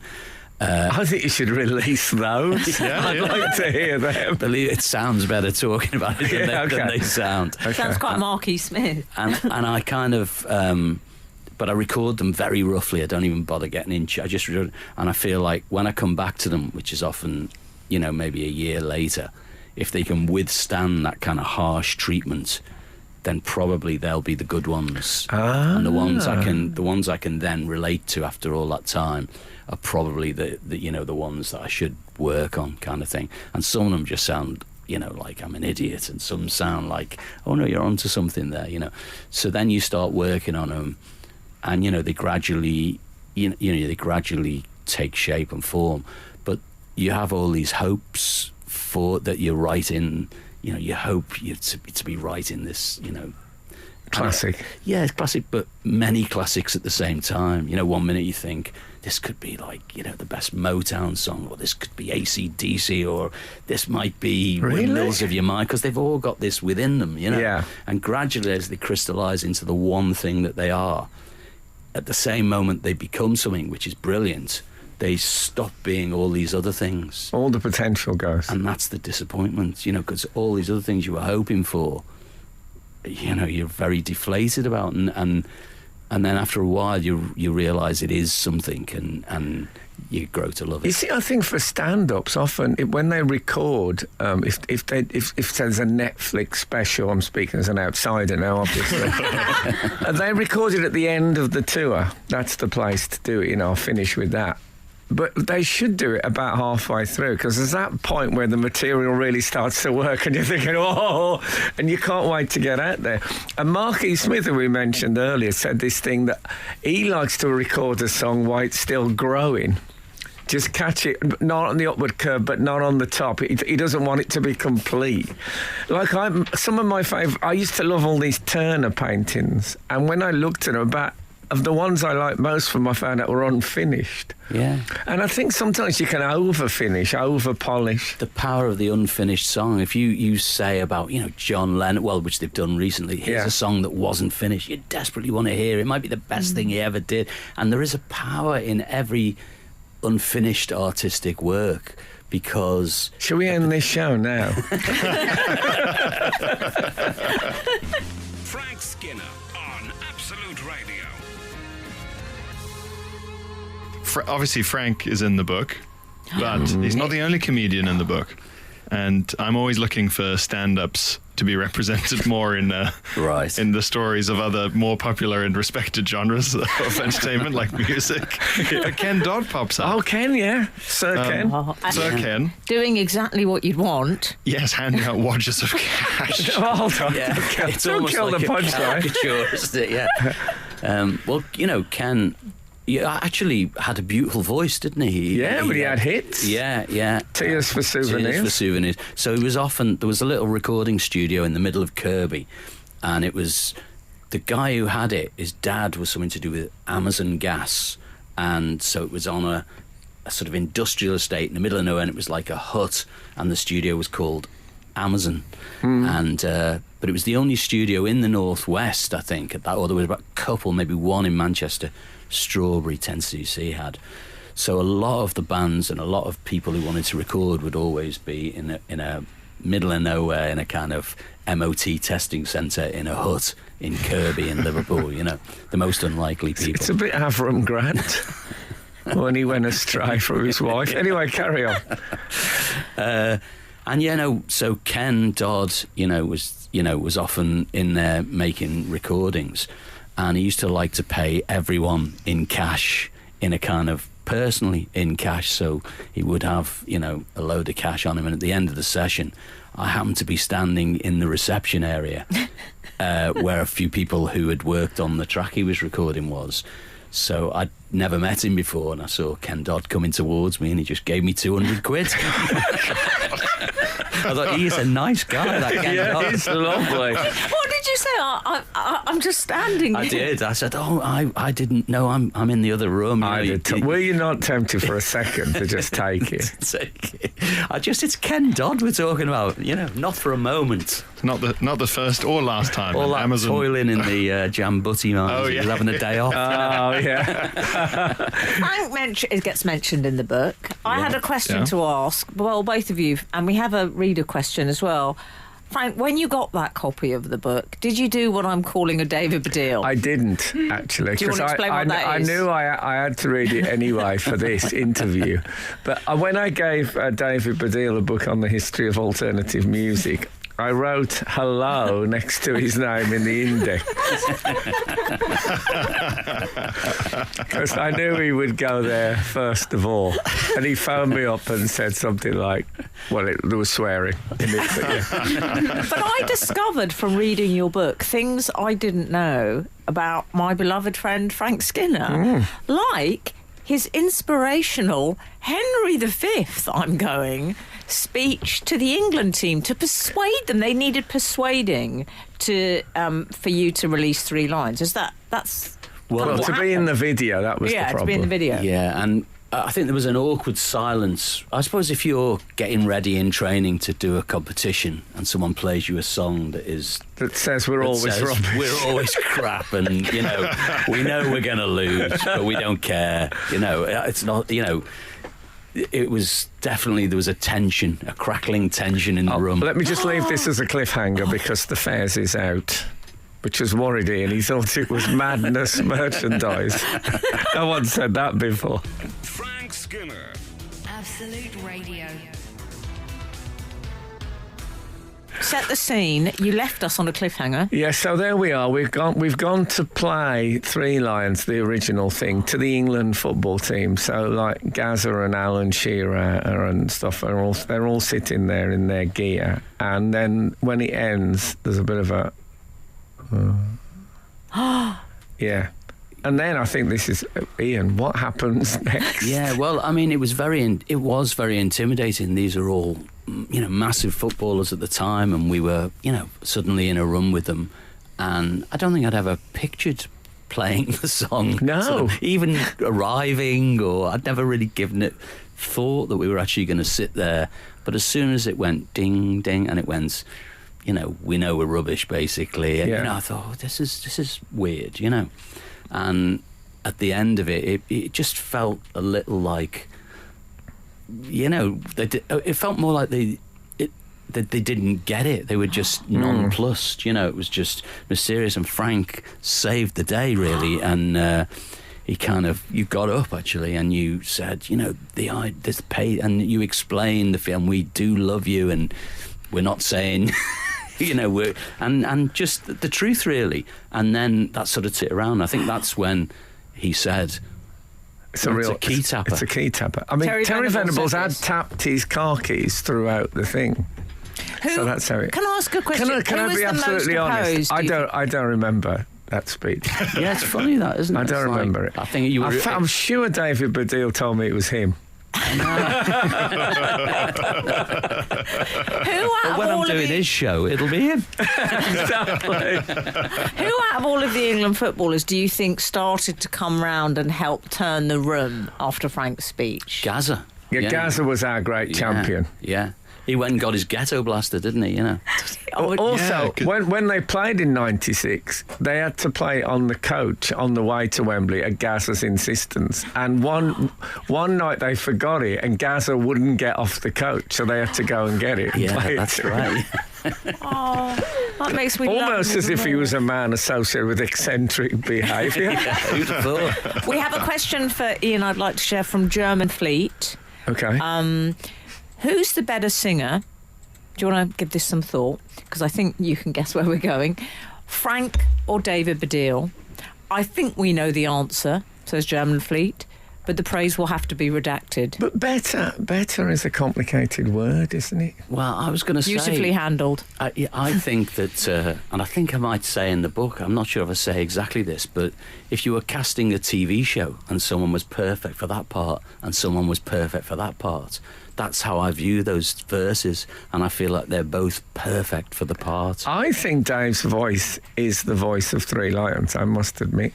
I think you should release those. I'd like to hear them. Believe it sounds better talking about it than they sound. Okay. Sounds quite Marky Smith. And I kind of, but I record them very roughly. I don't even bother getting into. I just and I feel like when I come back to them, which is often, maybe a year later, if they can withstand that kind of harsh treatment, then probably they'll be the good ones. And the ones I can then relate to after all that time are probably the ones that I should work on, kind of thing. And some of them just sound like I'm an idiot, and some sound like, oh no, you're onto something there, So then you start working on them, and they gradually they gradually take shape and form. But you have all these hopes for that you're writing. You hope you to be writing this, classic. It's classic, but many classics at the same time. 1 minute you think this could be like, the best Motown song, or this could be AC/DC, or this might be Windmills of Your Mind, because they've all got this within them, Yeah. And gradually, as they crystallise into the one thing that they are, at the same moment they become something which is brilliant, they stop being all these other things. All the potential goes. And that's the disappointment, because all these other things you were hoping for, you're very deflated about, and then after a while you realise it is something, and you grow to love it. You see, I think for stand-ups, often when they record, if there's a Netflix special, I'm speaking as an outsider now, obviously, they record it at the end of the tour. That's the place to do it. I'll finish with that. But they should do it about halfway through, because there's that point where the material really starts to work and you're thinking, oh, and you can't wait to get out there. And Marky Smith, who we mentioned earlier, said this thing that he likes to record a song while it's still growing. Just catch it, not on the upward curve, but not on the top. He doesn't want it to be complete. Like some of my favourite, I used to love all these Turner paintings, and when I looked at them, of the ones I liked most from, I found out were unfinished. Yeah. And I think sometimes you can over-finish, over-polish. The power of the unfinished song. If you say about, John Lennon, which they've done recently, here's a song that wasn't finished, you desperately want to hear it. It might be the best thing he ever did. And there is a power in every unfinished artistic work, because... Shall we end this show now? Frank Skinner on Absolute Radio. Obviously, Frank is in the book, but he's not the only comedian in the book. And I'm always looking for stand-ups to be represented more in in the stories of other more popular and respected genres of entertainment, like music. Ken Dodd pops up. Oh, Ken, yeah. Sir Ken. Ken. Doing exactly what you'd want. Yes, handing out wadges of cash. Hold on. Yeah, it's Don't almost kill like the a punchline. caricature, isn't it? Yeah. Ken... actually had a beautiful voice, didn't he? But he had hits. Yeah. Tears for Souvenirs. Tears for Souvenirs. So there was a little recording studio in the middle of Kirby, and it was the guy who had it, his dad was something to do with Amazon gas, and so it was on a sort of industrial estate in the middle of nowhere, and it was like a hut, and the studio was called Amazon. And but it was the only studio in the Northwest, I think, at that, or there was about a couple, maybe one in Manchester. Strawberry 10cc had. So a lot of the bands and a lot of people who wanted to record would always be in a middle of nowhere in a kind of MOT testing centre in a hut in Kirby in Liverpool, you know, the most unlikely people. It's a bit Avram Grant when he went astray from his wife. Anyway, carry on. And so Ken Dodd, was often in there making recordings, and he used to like to pay everyone in cash, in a kind of personally in cash. So he would have, a load of cash on him, and at the end of the session, I happened to be standing in the reception area where a few people who had worked on the track he was recording was. So I'd never met him before, and I saw Ken Dodd coming towards me, and he just gave me 200 quid. I thought, he's a nice guy, that Ken Dodd. He's lovely. What did you say? I'm just standing. I did. I said, I didn't know. I'm in the other room. Were you not tempted for a second to just take it? It's Ken Dodd we're talking about. Not for a moment. Not the first or last time. All that Amazon. Toiling in the Jambutti mines. He was having a day off. Oh yeah. Frank it gets mentioned in the book. I had a question to ask. Well, both of you, and we have a reader question as well. Frank, when you got that copy of the book, did you do what I'm calling a David Baddiel? I didn't, actually. Do you want to explain what that is? I knew I had to read it anyway for this interview. But when I gave David Baddiel a book on the history of alternative music, I wrote hello next to his name in the index. Because I knew he would go there first of all. And he phoned me up and said something like, there was swearing in it. But I discovered from reading your book things I didn't know about my beloved friend Frank Skinner. Like his inspirational Henry V, speech to the England team to persuade them. They needed persuading for you to release 3 lines. That's to be in the video, that was the problem. Yeah, to be in the video. Yeah, and I think there was an awkward silence. I suppose if you're getting ready in training to do a competition and someone plays you a song that says we're always rubbish. We're always crap, and we know we're going to lose, but we don't care. It's not. It was definitely, there was a tension, a crackling tension in the room. Let me just leave this as a cliffhanger because the Fairs is out, which has worried Ian. He thought it was madness merchandise. No one said that before. Frank Skinner. Absolute Radio. Set the scene. You left us on a cliffhanger. Yeah, so there we are. We've gone to play 3 Lions, the original thing, to the England football team. So like Gaza and Alan Shearer and stuff, they're all sitting there in their gear. And then when it ends, there's a bit of a yeah. And then I think this is Ian. What happens next? Yeah, well, I mean, it was very intimidating. These are all, massive footballers at the time, and we were, suddenly in a room with them. And I don't think I'd ever pictured playing the song. No, sort of even arriving, or I'd never really given it thought that we were actually going to sit there. But as soon as it went ding ding, and it went, we know we're rubbish, basically. And, I thought, oh, this is weird, And at the end of it, it just felt a little like, it felt more like they didn't get it. They were just nonplussed. It was just mysterious. And Frank saved the day, really. And you got up actually, and you said, this pay, and you explained the film. We do love you, and we're not saying. We're and just the truth, really. And then that sort of tit around. I think that's when he said, it's a key tapper. It's a key tapper. I mean, Terry Venables had tapped his car keys throughout the thing. So that's how it... Can I ask a question? Can I be absolutely honest? I don't remember that speech. Yeah, it's funny that, isn't it? I don't remember it. I think you were... I'm sure David Baddiel told me it was him. When I'm doing his show, it'll be him. Exactly. Who out of all of the England footballers do you think started to come round and help turn the room after Frank's speech? Gaza. Yeah, Gaza was our great champion. Yeah. He went and got his ghetto blaster, didn't he? Also, when they played in '96, they had to play on the coach on the way to Wembley at Gazza's insistence. And one night they forgot it, and Gazza wouldn't get off the coach, so they had to go and get it. Yeah, that's right. Oh, that makes me almost as if he was a man associated with eccentric behaviour. Who'd have thought? We have a question for Ian I'd like to share from German Fleet. Okay. Who's the better singer? Do you want to give this some thought? Because I think you can guess where we're going. Frank or David Baddiel? I think we know the answer, says German Fleet, but the praise will have to be redacted. But better is a complicated word, isn't it? Well, I was going to say... Beautifully handled. I think that, and I think I might say in the book, I'm not sure if I say exactly this, but if you were casting a TV show and someone was perfect for that part and someone was perfect for that part, that's how I view those verses, and I feel like they're both perfect for the part. I think Dave's voice is the voice of Three Lions, I must admit.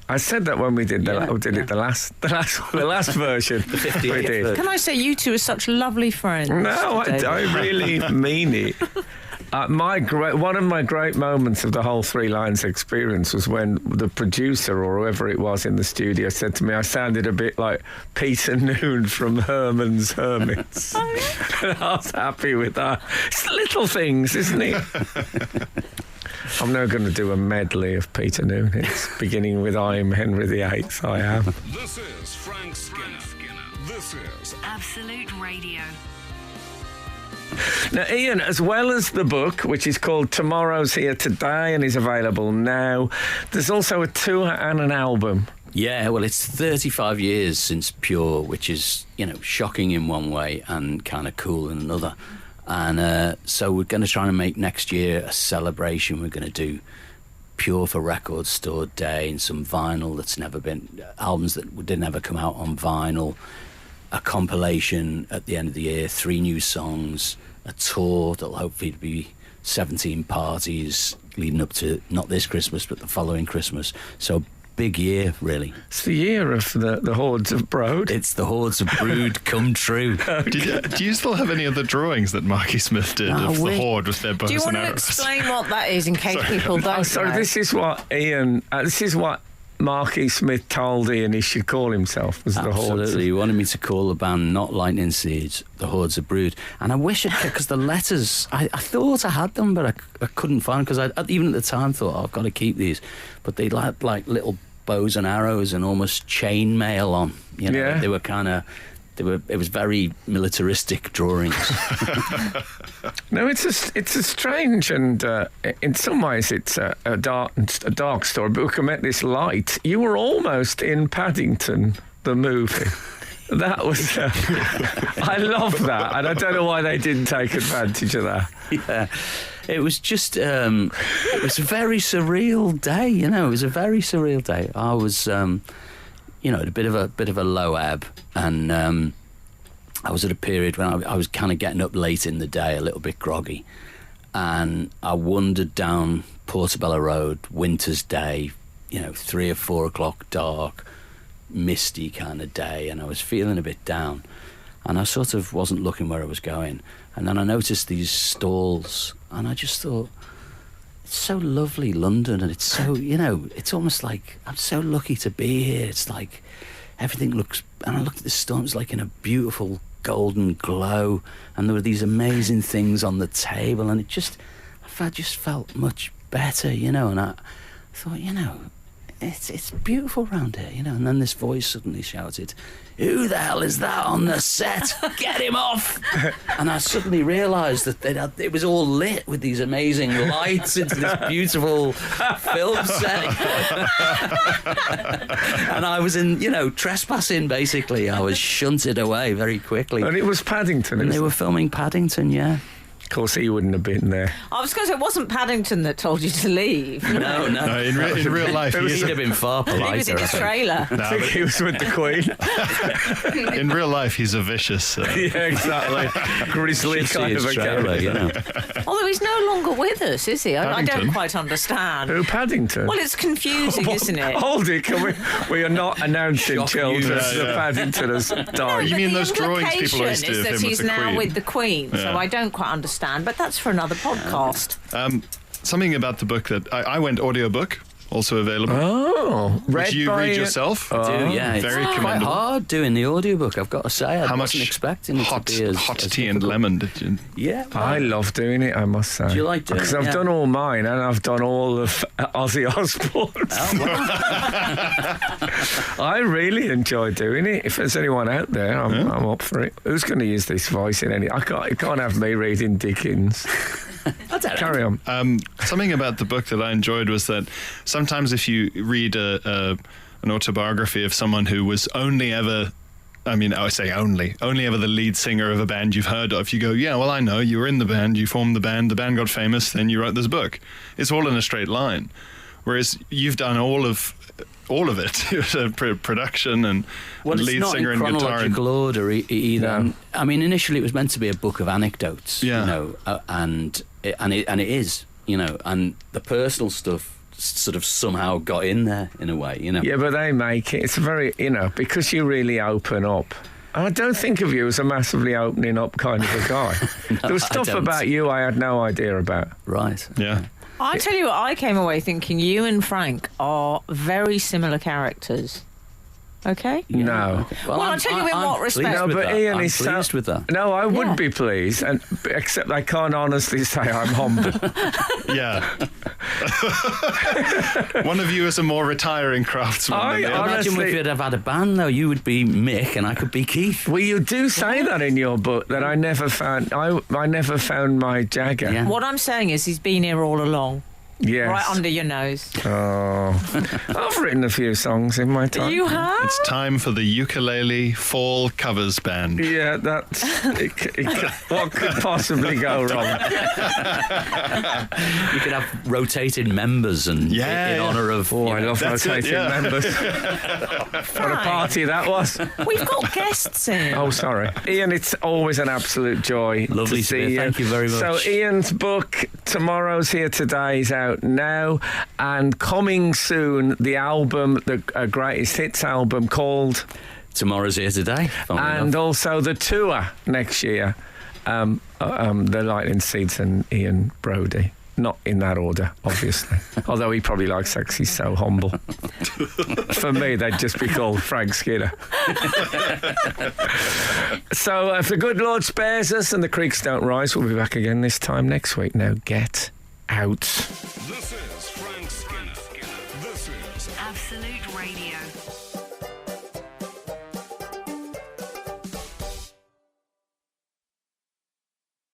I said that when we did the last version. The 58th version. Can I say you two are such lovely friends? No, I really mean it. One of my great moments of the whole Three Lions experience was when the producer or whoever it was in the studio said to me I sounded a bit like Peter Noon from Herman's Hermits. And I was happy with that. It's the little things, isn't it? I'm now going to do a medley of Peter Noon. It's beginning with I'm Henry VIII, I am. This is Frank Skinner. This is Absolute Radio. Now, Ian, as well as the book, which is called Tomorrow's Here Today and is available now, there's also a tour and an album. Yeah, well, it's 35 years since Pure, which is, shocking in one way and kind of cool in another. And so we're going to try and make next year a celebration. We're going to do Pure for Record Store Day and some vinyl that's never been... albums that didn't ever come out on vinyl. A compilation at the end of the year, 3 new songs, a tour that'll hopefully be 17 parties leading up to not this Christmas but the following Christmas. So big year, really. It's the year of the Hordes of Brood. It's the Hordes of Brood come true. Do you still have any of the drawings that Marky Smith did of the Horde with their bows Do you and want to arrows? explain what that is in case people don't know? This is what Ian... this is what Marky Smith told Ian he should call himself, was the Hordes. Absolutely. He wanted me to call the band not Lightning Seeds, the Hordes of Brood. And I wish I'd... because the letters... I thought I had them, but I couldn't find them, because I even at the time thought, I've got to keep these. But they had like little bows and arrows and almost chain mail on. They were kind of... It was very militaristic drawings. No, it's a strange and in some ways it's a dark story. But we can make this light. You were almost in Paddington, the movie. That was... I love that, and I don't know why they didn't take advantage of that. Yeah, it was just... it was a very surreal day, It was a very surreal day. I was... at a bit of a low ebb, and I was at a period when I was kind of getting up late in the day, a little bit groggy, and I wandered down Portobello Road, winter's day, 3 or 4 o'clock, dark, misty kind of day, and I was feeling a bit down, and I sort of wasn't looking where I was going, and then I noticed these stalls, and I just thought, it's so lovely, London, and it's so, it's almost like I'm so lucky to be here. It's like everything looks, and I looked at the stone, it was like in a beautiful golden glow, and there were these amazing things on the table, and I just felt much better, and I thought, it's beautiful round here, and then this voice suddenly shouted, "Who the hell is that on the set? Get him off!" And I suddenly realised that it was all lit with these amazing lights into this beautiful film set. And I was trespassing, basically. I was shunted away very quickly. And it was Paddington. And they were filming Paddington, yeah. Of course, he wouldn't have been there. I was going to say, it wasn't Paddington that told you to leave. No. In real life, He'd have been far politer. He was in his trailer. I think he was with the Queen. In real life, he's a vicious. Yeah, exactly. Grizzly kind of a trailer, character. you know. Although he's no longer with us, is he? I don't Paddington? quite understand. Who, Paddington? Well, it's confusing, isn't it? Hold it, can we are not announcing Shock children you. that Paddington has died. You But mean the those drawings people always do implication is of that him with he's the now Queen? with the Queen, so Yeah. I don't quite understand, but that's for another podcast. Something about the book that I went audiobook, also available. Oh, Which you read by- yourself. I do, yeah. It's Very quite commendable. hard doing the audiobook, I've got to say. I How wasn't much expecting it hot to be as tea and difficult. lemon did you? Yeah. I love doing it, I must say. Do you like doing Because it? I've Yeah. done all mine and I've done all of Ozzy Osbourne's. Oh, wow. I really enjoy doing it. If there's anyone out there, I'm up for it. Who's going to use this voice in any? You can't have me reading Dickens. Carry on. Something about the book that I enjoyed was that sometimes if you read an autobiography of someone who was only ever, I would say only ever the lead singer of a band you've heard of, you go, yeah, well, I know, you were in the band, you formed the band got famous, then you wrote this book. It's all in a straight line. Whereas you've done all of it, production and lead singer and Well, it's not in guitar. chronological order either. No. I mean, initially it was meant to be a book of anecdotes, Yeah. you know, and it is, you know, and the personal stuff sort of somehow got in there in a way, you know. Yeah, but they make it. It's a very, because you really open up. I don't think of you as a massively opening up kind of a guy. There was I stuff don't. about you I had no idea about. Right. Yeah. I tell you what, I came away thinking you and Frank are very similar characters. Okay? Yeah, No. okay. Well, I'll tell you in what pleased respect. No, with but that. Ian I'm is pleased with that. No, I would Yeah. be pleased, except I can't honestly say I'm humble. Yeah. One of you is a more retiring craftsman than the other. Imagine Honestly- if you'd have had a band, though. You would be Mick and I could be Keith. Well, you do say that in your book that I never found. I never found my Jagger. Yeah. What I'm saying is he's been here all along, Yes. right under your nose. Oh, I've written a few songs in my time. You have? It's time for the ukulele fall covers band. Yeah, that's what could possibly go wrong. You could have rotating members and Yeah, in yeah. honour of. Oh, you I know, love That's it, rotating yeah. members. What a party that was. We've got guests in. Oh, sorry. Ian, it's always an absolute joy Lovely to to be see here. you. Thank you very much. So Ian's book, Tomorrow's Here Today, is out now. And coming soon, the album, the Greatest Hits album called... Tomorrow's Here Today. funnily And enough. also the tour next year. The Lightning Seeds and Ian Broudie. Not in that order, obviously. Although he probably likes sex, he's so humble. For me, they'd just be called Frank Skinner. So if the good Lord spares us and the creeks don't rise, we'll be back again this time next week. Now get out. This is Frank Skinner. This is Absolute Radio.